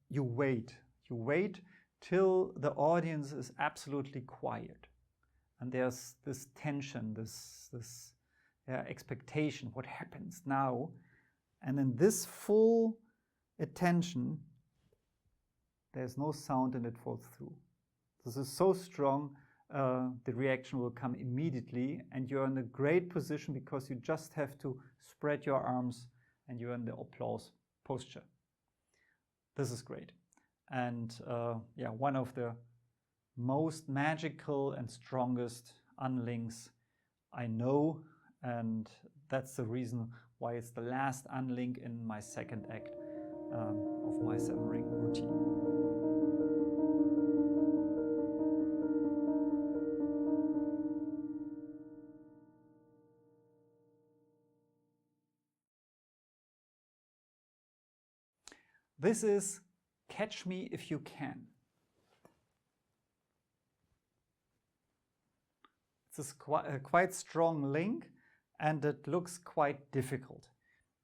you wait. You wait till the audience is absolutely quiet. And there's this tension, this expectation, what happens now? And in this full attention, there's no sound and it falls through. This is so strong, the reaction will come immediately, and you're in a great position because you just have to spread your arms and you're in the applause posture. This is great. And yeah, one of the most magical and strongest unlinks I know, and that's the reason why it's the last unlink in my second act of my 7-ring routine. This is Catch Me If You Can. It's a quite strong link, and it looks quite difficult.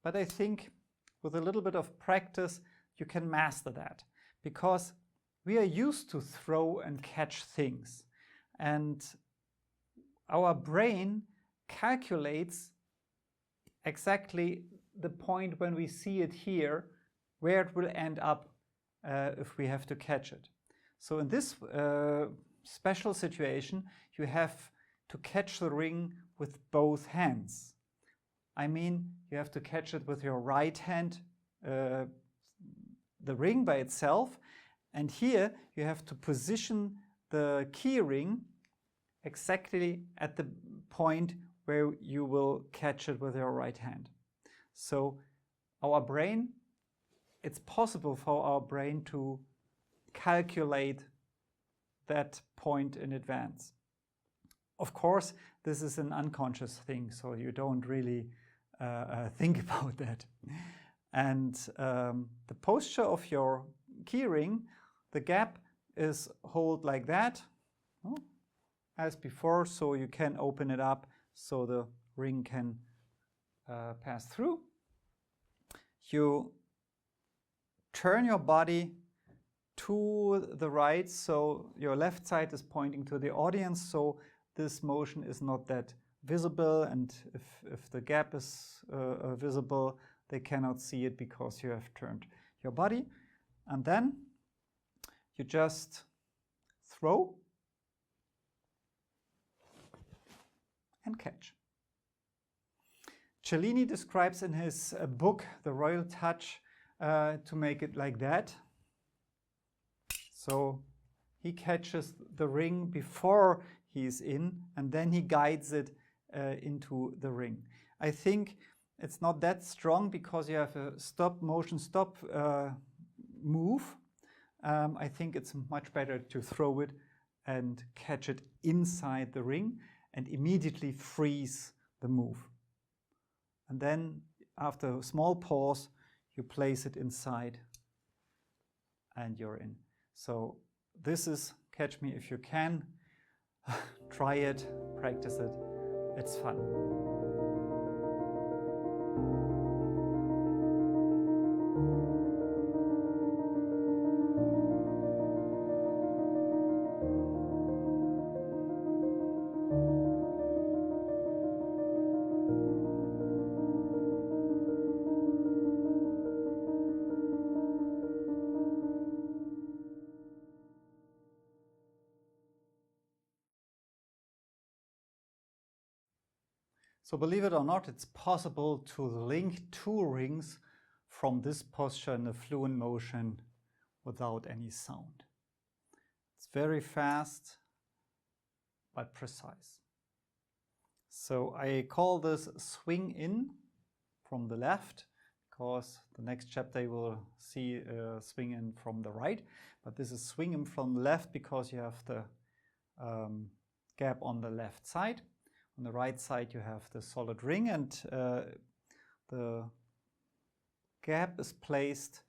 But I think with a little bit of practice, you can master that, because we are used to throw and catch things, and our brain calculates exactly the point when we see it here, where it will end up if we have to catch it. So in this special situation, you have to catch the ring with both hands. I mean, you have to catch it with your right hand, the ring by itself, and here you have to position the key ring exactly at the point where you will catch it with your right hand. So our brain, it's possible for our brain to calculate that point in advance. Of course, this is an unconscious thing, so you don't really think about that. And the posture of your key ring, the gap is hold like that, as before, so you can open it up so the ring can pass through. You turn your body to the right, so your left side is pointing to the audience, so this motion is not that visible, and if the gap is visible, they cannot see it because you have turned your body. And then you just throw and catch. Cellini describes in his book, The Royal Touch, to make it like that. So he catches the ring before he's in, and then he guides it into the ring. I think it's not that strong because you have a stop move. I think it's much better to throw it and catch it inside the ring and immediately freeze the move. And then after a small pause, you place it inside and you're in. So this is Catch Me If You Can. Try it, practice it, it's fun. So believe it or not, it's possible to link two rings from this posture in a fluent motion without any sound. It's very fast, but precise. So I call this swing in from the left, because the next chapter you will see swing in from the right. But this is swing in from the left because you have the gap on the left side. On the right side you have the solid ring, and the gap is placed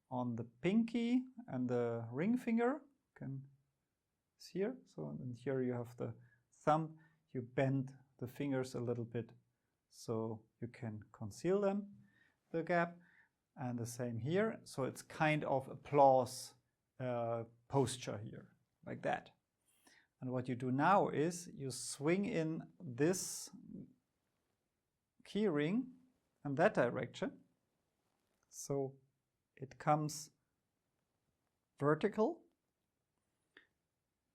on the pinky and the ring finger. You can see here. So and here you have the thumb. You bend the fingers a little bit so you can conceal them, the gap, and the same here. So it's kind of applause posture here, like that. And what you do now is you swing in this key ring in that direction. So it comes vertical,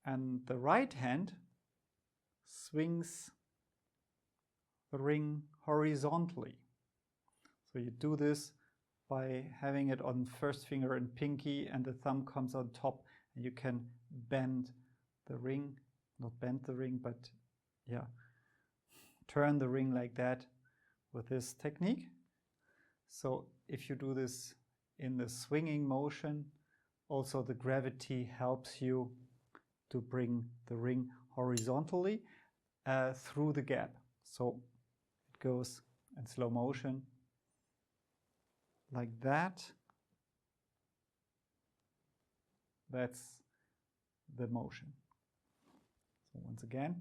and the right hand swings the ring horizontally. So you do this by having it on first finger and pinky, and the thumb comes on top, and you can bend the ring, not bend the ring, but yeah, turn the ring like that with this technique. So if you do this in the swinging motion, also the gravity helps you to bring the ring horizontally through the gap. So it goes in slow motion like that. That's the motion. So once again,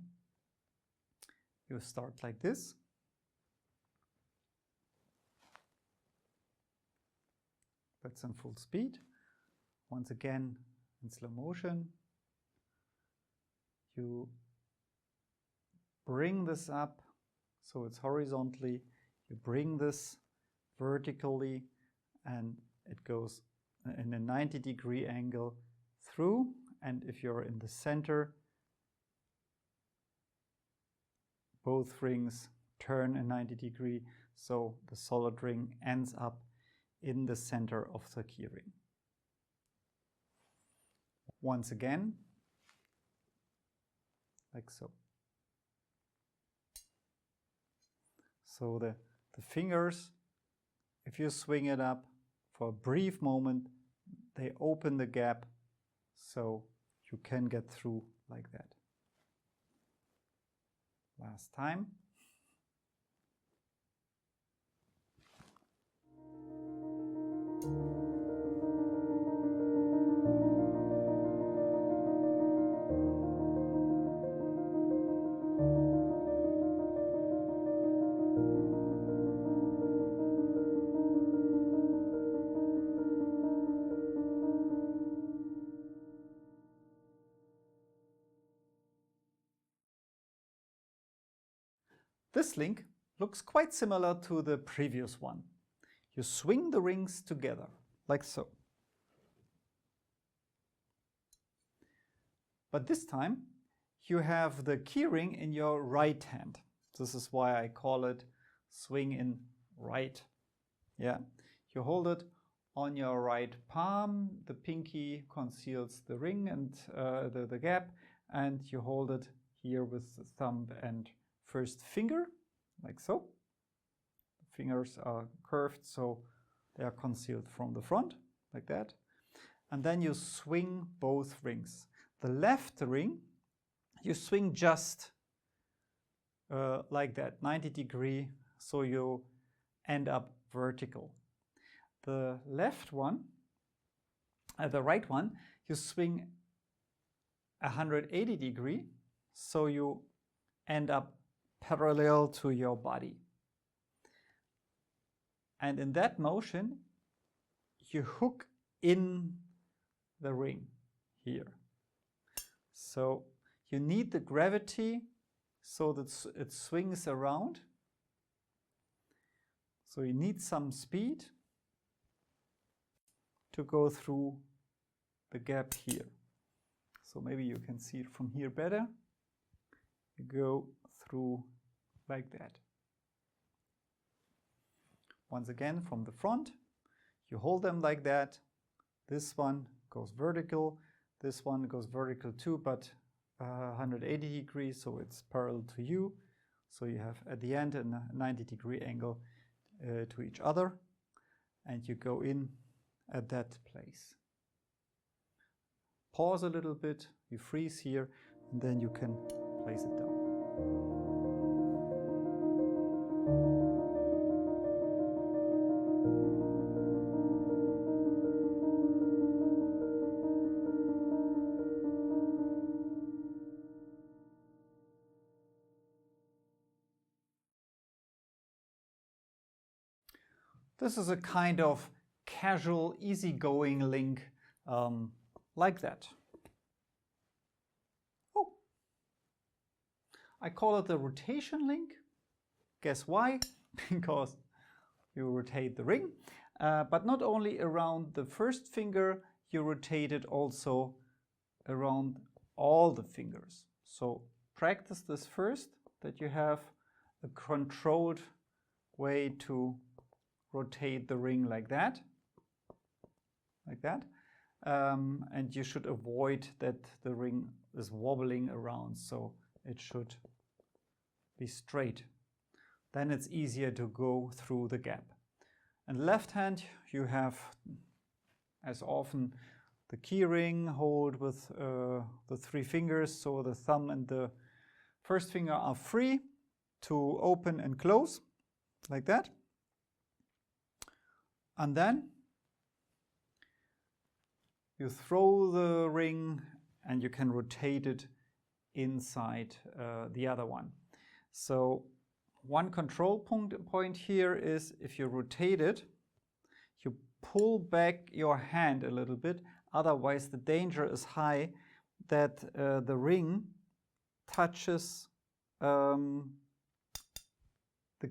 you start like this. That's in full speed. Once again, in slow motion. You bring this up so it's horizontally. You bring this vertically and it goes in a 90-degree angle through. And if you're in the center, both rings turn a 90-degree, so the solid ring ends up in the center of the key ring. Once again, like so. So the fingers, if you swing it up for a brief moment, they open the gap so you can get through like that. Last time. This link looks quite similar to the previous one. You swing the rings together, like so. But this time, you have the key ring in your right hand. This is why I call it swing in right. Yeah, you hold it on your right palm. The pinky conceals the ring and the gap, and you hold it here with the thumb and first finger, like so. The fingers are curved, so they are concealed from the front, like that. And then you swing both rings. The left ring, you swing just like that, 90-degree, so you end up vertical. The left one, the right one, you swing 180-degree, so you end up parallel to your body. And in that motion, you hook in the ring here. So you need the gravity so that it swings around. So you need some speed to go through the gap here. So maybe you can see it from here better. You go through like that. Once again, from the front, you hold them like that. This one goes vertical. This one goes vertical too, but 180 degrees, so it's parallel to you. So you have at the end a 90-degree angle to each other, and you go in at that place. Pause a little bit, you freeze here, and then you can place it down. This is a kind of casual, easygoing link like that. Oh, I call it the rotation link. Guess why? Because you rotate the ring, but not only around the first finger, you rotate it also around all the fingers. So practice this first, that you have a controlled way to rotate the ring like that, and you should avoid that the ring is wobbling around, so it should be straight. Then it's easier to go through the gap. And left hand, you have, as often, the key ring hold with the 3 fingers, so the thumb and the first finger are free to open and close, like that. And then you throw the ring and you can rotate it inside the other one. So one control point here is if you rotate it, you pull back your hand a little bit Otherwise, the danger is high that the ring touches the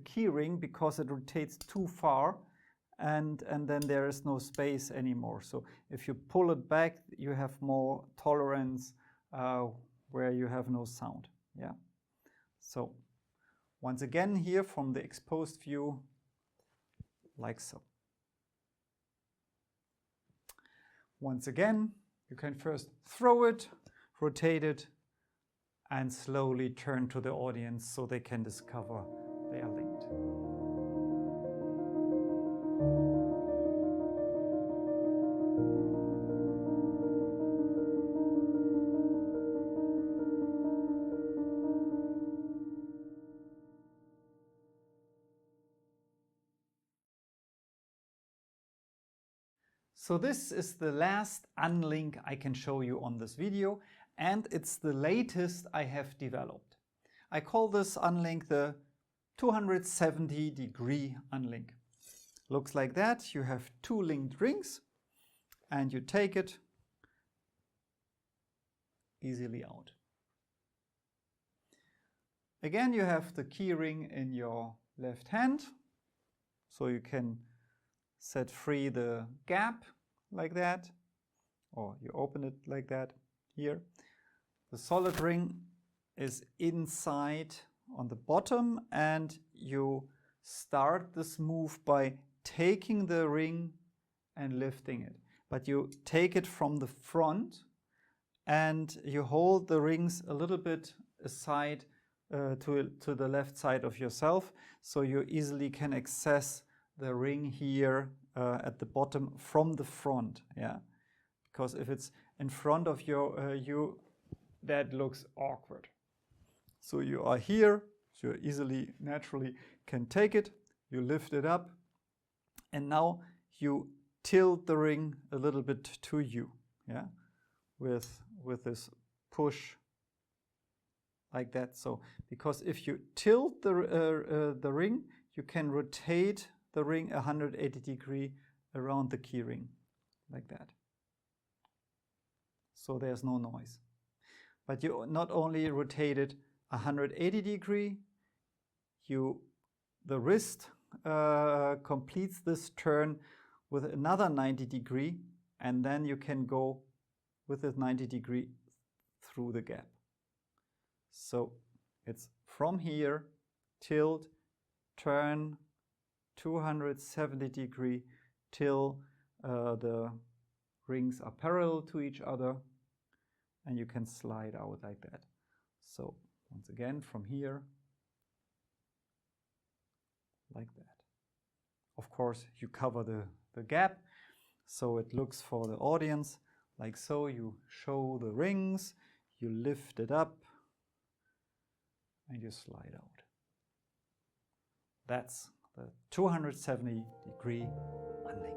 key ring because it rotates too far, and then there is no space anymore. So if you pull it back, you have more tolerance where you have no sound. Yeah. So once again here from the exposed view, like so. Once again, you can first throw it, rotate it, and slowly turn to the audience so they can discover they are linked. So this is the last unlink I can show you on this video, and it's the latest I have developed. I call this unlink the 270-degree unlink. Looks like that. You have two linked rings, and you take it easily out. Again, you have the key ring in your left hand, so you can set free the gap like that, or you open it like that here. The solid ring is inside on the bottom, and you start this move by taking the ring and lifting it. But you take it from the front and you hold the rings a little bit aside to the left side of yourself, so you easily can access the ring here at the bottom from the front. Yeah, because if it's in front of you, that looks awkward. So you are here, so you easily, naturally can take it, you lift it up, and now you tilt the ring a little bit to you, yeah, with this push like that. So because if you tilt the ring, you can rotate the ring 180 degrees around the key ring like that. So there's no noise. But you not only rotate it 180 degrees, the wrist completes this turn with another 90 degrees, and then you can go with this 90 degrees through the gap. So it's from here, tilt, turn 270 degrees till the rings are parallel to each other, and you can slide out like that. So once again, from here, like that. Of course, you cover the gap, so it looks for the audience like so. You show the rings, you lift it up, and you slide out. That's the 270-degree unlink.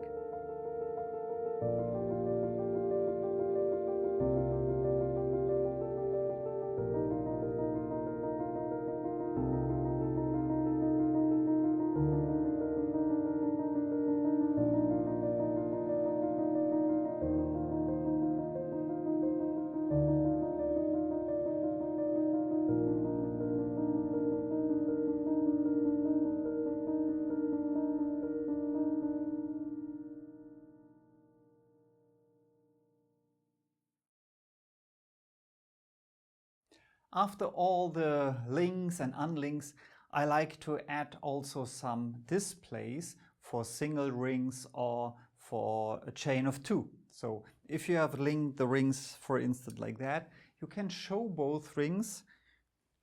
After all the links and unlinks, I like to add also some displays for single rings or for a chain of two. So if you have linked the rings, for instance, like that, you can show both rings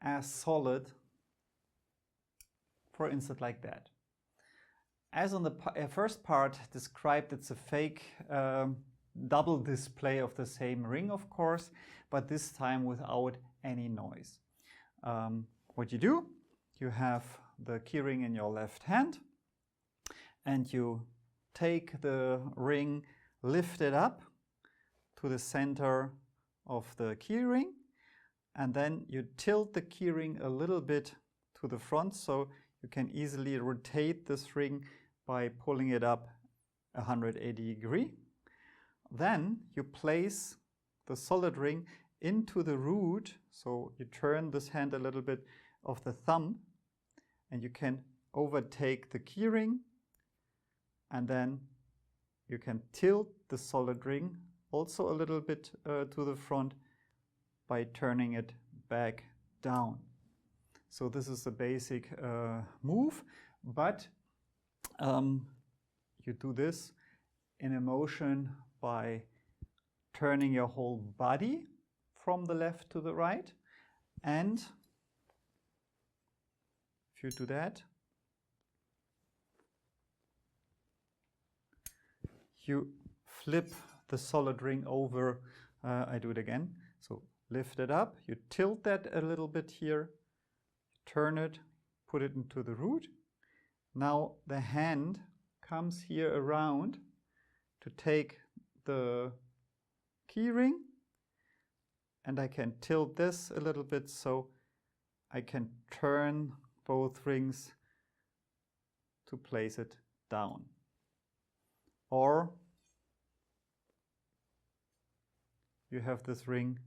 as solid, for instance, like that. As on the first part described, it's a fake double display of the same ring, of course, but this time without any noise. What you do, you have the keyring in your left hand, and you take the ring, lift it up to the center of the keyring, and then you tilt the keyring a little bit to the front, so you can easily rotate this ring by pulling it up 180 degrees. Then you place the solid ring into the root, so you turn this hand a little bit of the thumb, and you can overtake the keyring, and then you can tilt the solid ring also a little bit to the front by turning it back down. So this is the basic move, but you do this in a motion by turning your whole body from the left to the right, and if you do that, you flip the solid ring over. I do it again. So lift it up, you tilt that a little bit here, turn it, put it into the root. Now the hand comes here around to take the key ring, and I can tilt this a little bit so I can turn both rings to place it down. Or you have this ring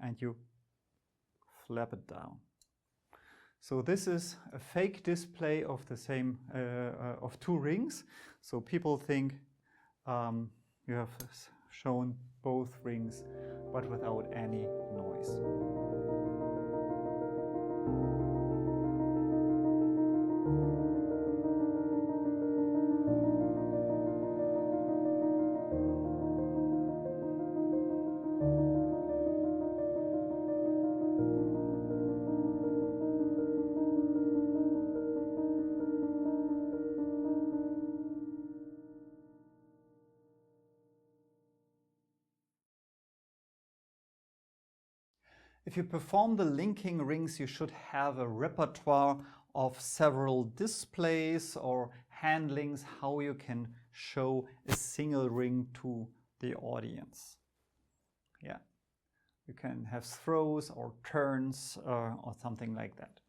and you flap it down. So this is a fake display of the same of two rings. So people think you have shown both rings, but without any noise. If you perform the linking rings, you should have a repertoire of several displays or handlings how you can show a single ring to the audience. Yeah, you can have throws or turns or something like that.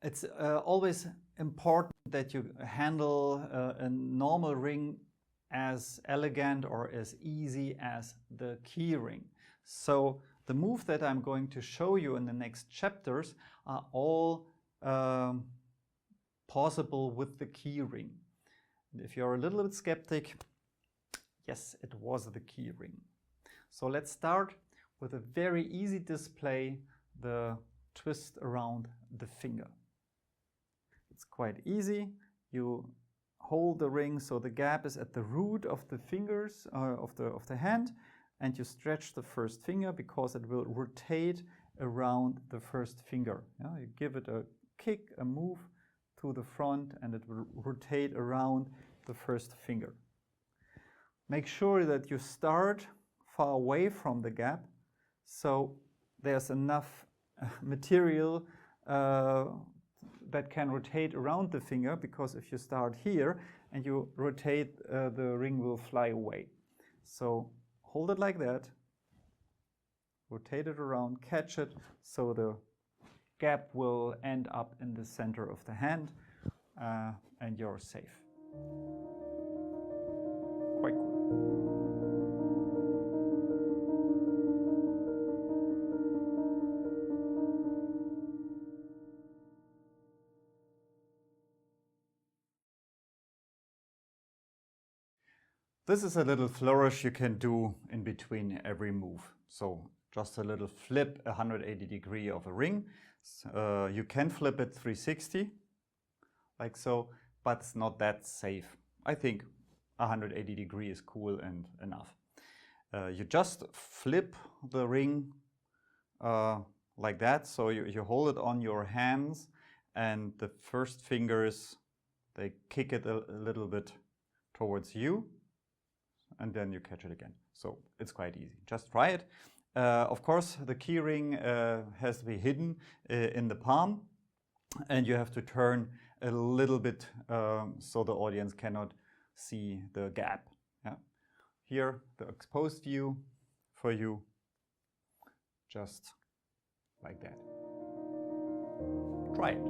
It's always important that you handle a normal ring as elegant or as easy as the key ring. So the move that I'm going to show you in the next chapters are all possible with the key ring. And if you're a little bit skeptic, yes, it was the key ring. So let's start with a very easy display, the twist around the finger. It's quite easy. You hold the ring so the gap is at the root of the fingers of the hand, and you stretch the first finger because it will rotate around the first finger. Yeah, you give it a kick, a move to the front, and it will rotate around the first finger. Make sure that you start far away from the gap so there's enough material that can rotate around the finger, because if you start here and you rotate, the ring will fly away. So hold it like that, rotate it around, catch it, so the gap will end up in the center of the hand, and you're safe. Quite cool. This is a little flourish you can do in between every move. So just a little flip 180 degree of a ring. You can flip it 360, like so, but it's not that safe. I think 180 degree is cool and enough. You just flip the ring like that. So you hold it on your hands, and the first fingers, they kick it a little bit towards you, and then you catch it again. So it's quite easy. Just try it. Of course, the key ring has to be hidden in the palm, and you have to turn a little bit so the audience cannot see the gap. Yeah. Here, the exposed view for you, just like that. Try it.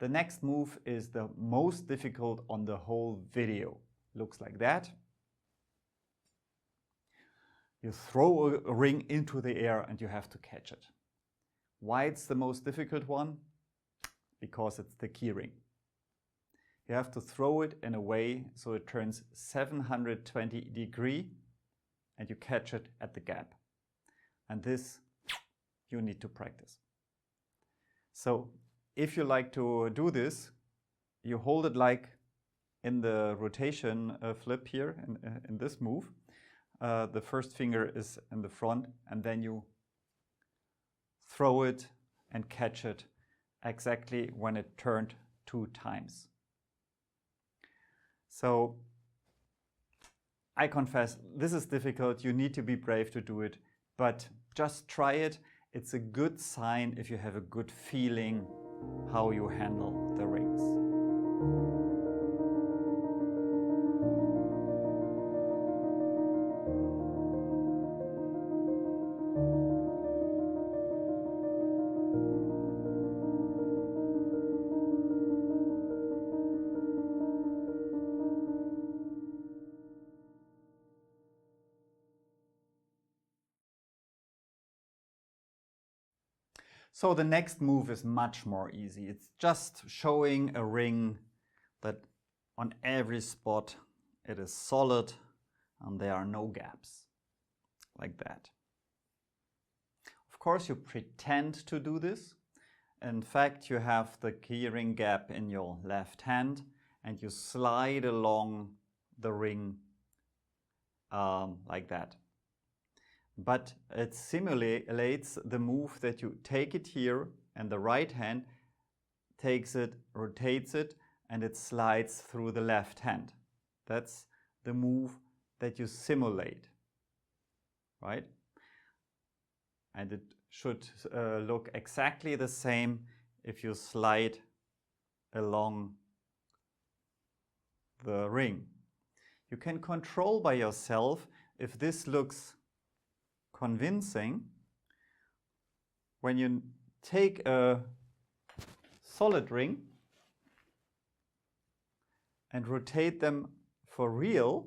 The next move is the most difficult on the whole video. Looks like that. You throw a ring into the air and you have to catch it. Why it's the most difficult one? Because it's the key ring. You have to throw it in a way so it turns 720 degrees and you catch it at the gap. And this you need to practice. So if you like to do this, you hold it like in the rotation flip here in this move. The first finger is in the front and then you throw it and catch it exactly when it turned 2 times. So I confess, this is difficult. You need to be brave to do it, but just try it. It's a good sign if you have a good feeling how you handle the rings. So the next move is much more easy. It's just showing a ring that on every spot it is solid and there are no gaps, like that. Of course, you pretend to do this. In fact, you have the keyring gap in your left hand and you slide along the ring like that. But it simulates the move that you take it here and the right hand takes it, rotates it, and it slides through the left hand. That's the move that you simulate, right? And it should look exactly the same if you slide along the ring. You can control by yourself if this looks convincing. When you take a solid ring and rotate them for real,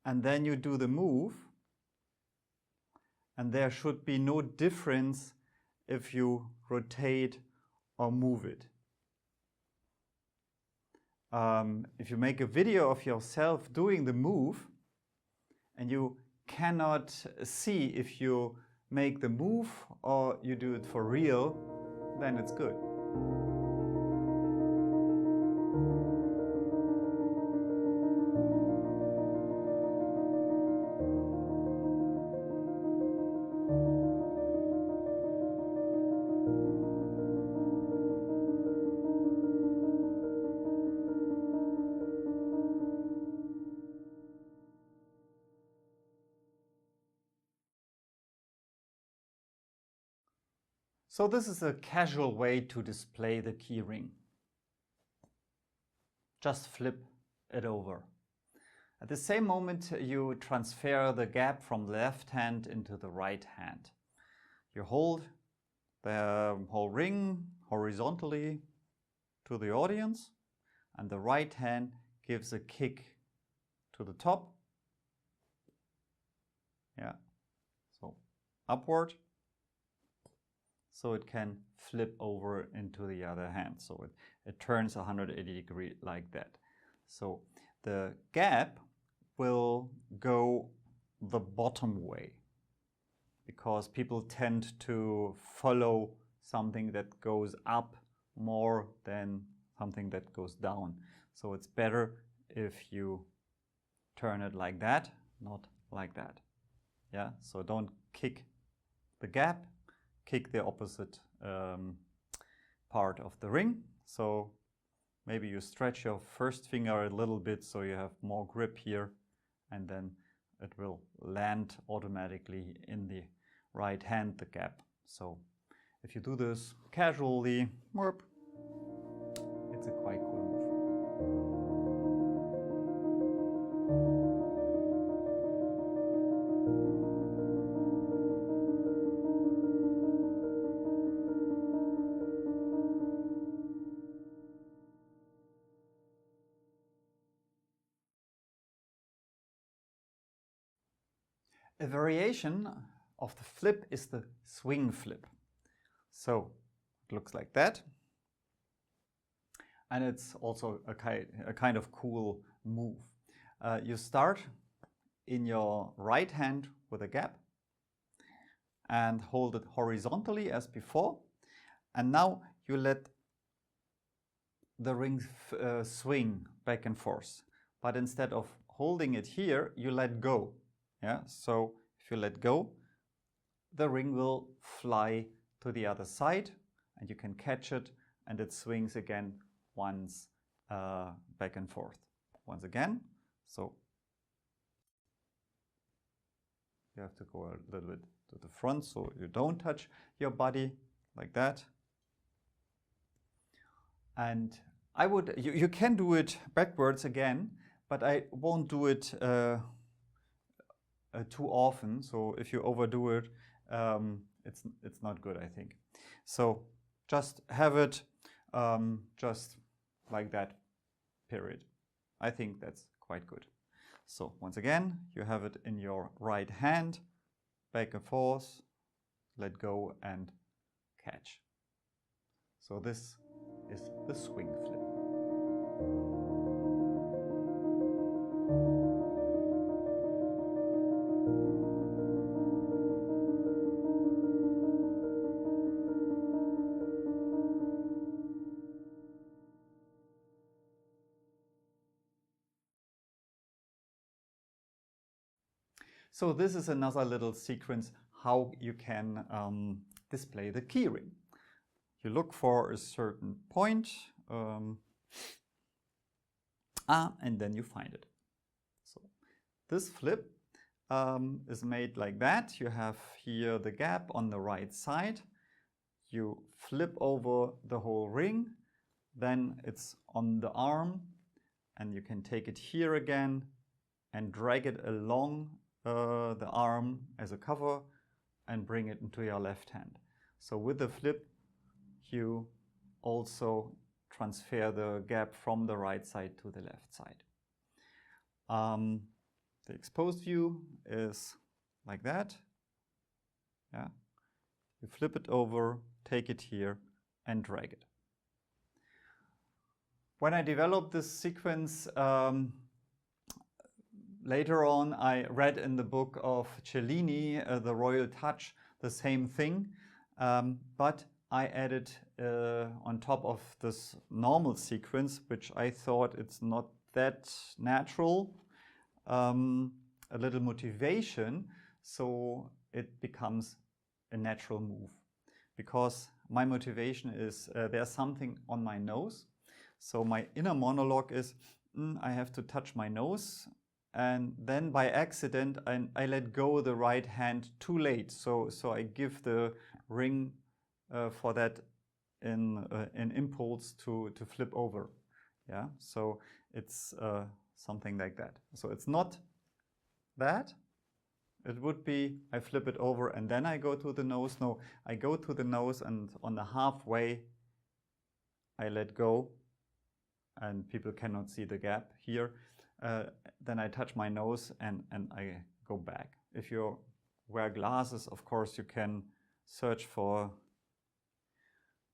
and then you do the move, and there should be no difference if you rotate or move it. If you make a video of yourself doing the move and you cannot see if you make the move or you do it for real, then it's good. So this is a casual way to display the key ring. Just flip it over. At the same moment, you transfer the gap from the left hand into the right hand. You hold the whole ring horizontally to the audience, and the right hand gives a kick to the top. Yeah, so upward. So it can flip over into the other hand. So it turns 180 degrees like that. So the gap will go the bottom way because people tend to follow something that goes up more than something that goes down. So it's better if you turn it like that, not like that. Yeah, so don't kick the gap. Kick the opposite part of the ring. So maybe you stretch your first finger a little bit so you have more grip here, and then it will land automatically in the right hand, the gap. So if you do this casually, it's a quite cool move. A variation of the flip is the swing flip. So it looks like that. And it's also a kind of cool move. You start in your right hand with a gap and hold it horizontally as before. And now you let the ring swing back and forth. But instead of holding it here, you let go. Yeah? So if you let go, the ring will fly to the other side and you can catch it and it swings again once back and forth. Once again, so you have to go a little bit to the front so you don't touch your body like that. And I would, you can do it backwards again, but I won't do it too often. So if you overdo it, it's not good, I think. So just have it just like that, period. I think that's quite good. So once again, you have it in your right hand, back and forth, let go and catch. So this is the swing flip. So this is another little sequence how you can display the keyring. You look for a certain point, and then you find it. So this flip is made like that. You have here the gap on the right side. You flip over the whole ring, then it's on the arm, and you can take it here again and drag it along the arm as a cover and bring it into your left hand. So with the flip, you also transfer the gap from the right side to the left side. The exposed view is like that. Yeah. You flip it over, take it here, and drag it. When I developed this sequence, later on, I read in the book of Cellini, The Royal Touch, the same thing, but I added on top of this normal sequence, which I thought it's not that natural, a little motivation, so it becomes a natural move. Because my motivation is there's something on my nose, so my inner monologue is, I have to touch my nose, and then by accident I let go the right hand too late. So I give the ring for that an impulse to flip over. Yeah, so it's something like that. So it's not that. It would be I flip it over and then I go to the nose. No, I go to the nose and on the halfway I let go, and people cannot see the gap here. Then I touch my nose and I go back. If you wear glasses, of course, you can search for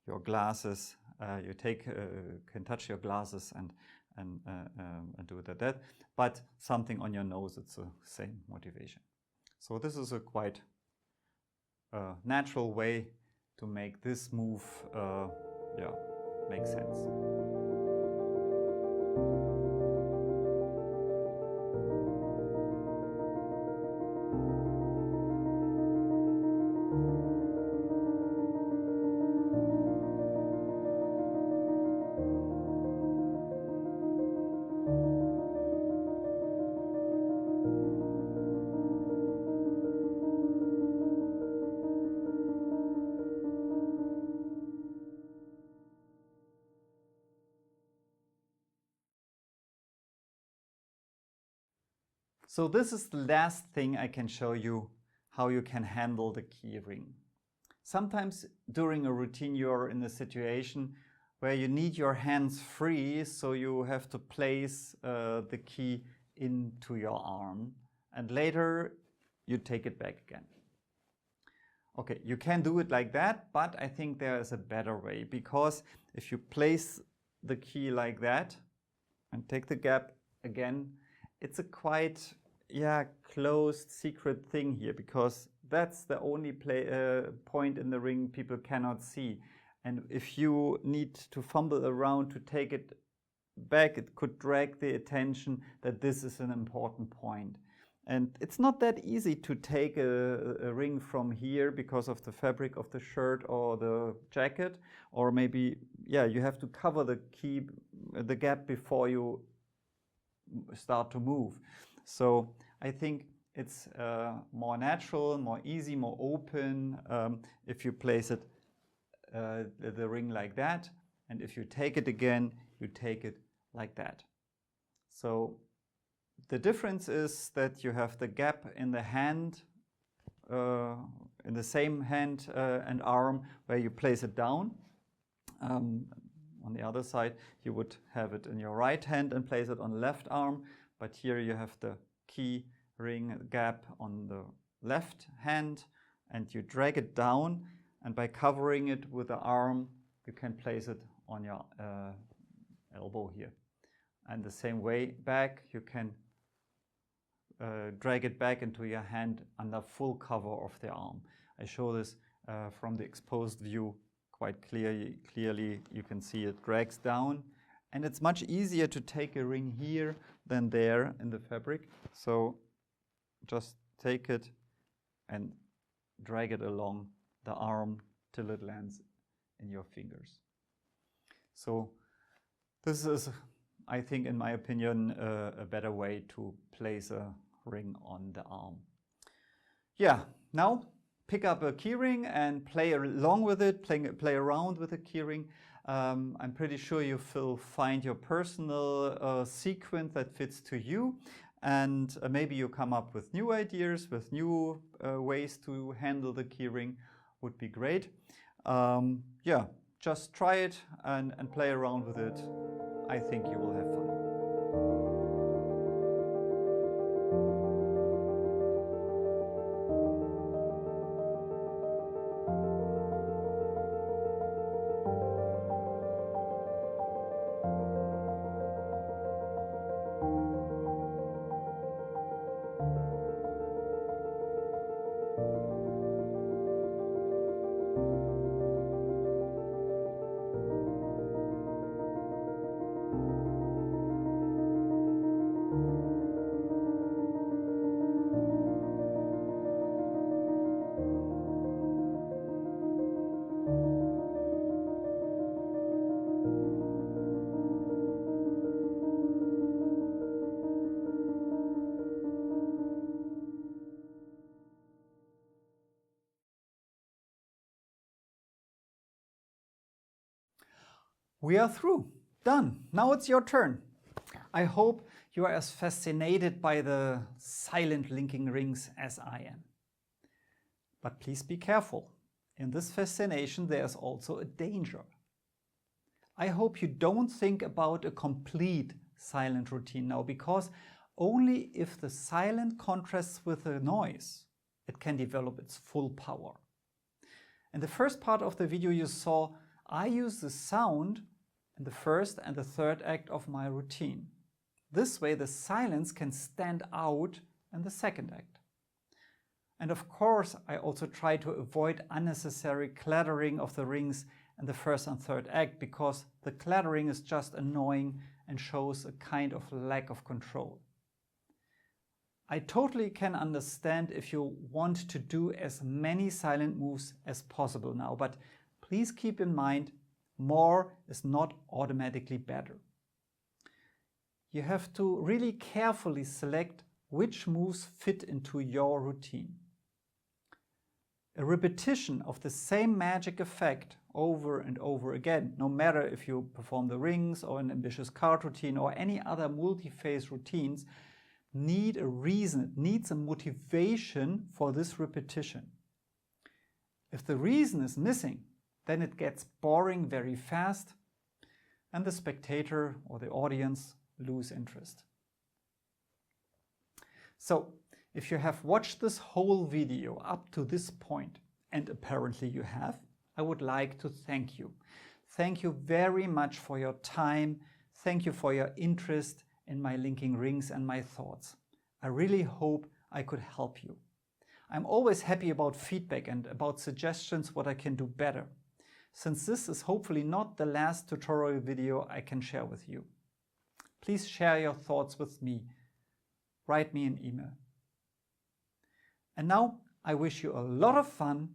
your glasses. You can touch your glasses and do that. But something on your nose, it's the same motivation. So this is a quite natural way to make this move, make sense. So this is the last thing I can show you how you can handle the key ring. Sometimes during a routine you're in a situation where you need your hands free, so you have to place the key into your arm. And later you take it back again. Okay, you can do it like that, but I think there is a better way, because if you place the key like that and take the gap again, it's a quite closed secret thing here, because that's the only point in the ring people cannot see. And if you need to fumble around to take it back, it could drag the attention that this is an important point. And it's not that easy to take a ring from here because of the fabric of the shirt or the jacket, or maybe, you have to cover the gap before you start to move. So I think it's more natural, more easy, more open if you place it the ring like that, and if you take it again, you take it like that. So the difference is that you have the gap in the hand, in the same hand and arm where you place it down. On the other side, you would have it in your right hand and place it on the left arm, but here you have the key ring gap on the left hand, and you drag it down, and by covering it with the arm, you can place it on your elbow here. And the same way back, you can drag it back into your hand under full cover of the arm. I show this from the exposed view quite clearly. You can see it drags down, and it's much easier to take a ring here than there in the fabric. So just take it and drag it along the arm till it lands in your fingers. So this is, I think, in my opinion, a better way to place a ring on the arm. Now pick up a keyring and play along with it, play around with the keyring. I'm pretty sure you will find your personal sequence that fits to you, and maybe you come up with new ideas, with new ways to handle the keyring. Would be great. Just try it and play around with it. I think you will have fun. We are through. Done. Now it's your turn. I hope you are as fascinated by the silent linking rings as I am. But please be careful. In this fascination, there is also a danger. I hope you don't think about a complete silent routine now, because only if the silent contrasts with the noise, it can develop its full power. In the first part of the video you saw, I use the sound in the first and the third act of my routine. This way the silence can stand out in the second act. And of course, I also try to avoid unnecessary clattering of the rings in the first and third act, because the clattering is just annoying and shows a kind of lack of control. I totally can understand if you want to do as many silent moves as possible now, but please keep in mind, more is not automatically better. You have to really carefully select which moves fit into your routine. A repetition of the same magic effect over and over again, no matter if you perform the rings or an ambitious card routine or any other multi-phase routines, need a reason, it needs a motivation for this repetition. If the reason is missing, then it gets boring very fast and the spectator or the audience lose interest. So If you have watched this whole video up to this point, and apparently you have, I would like to thank you. Thank you very much for your time. Thank you for your interest in my linking rings and my thoughts. I really hope I could help you. I'm always happy about feedback and about suggestions what I can do better, since this is hopefully not the last tutorial video I can share with you. Please share your thoughts with me. Write me an email. And now I wish you a lot of fun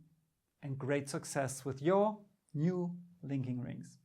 and great success with your new linking rings.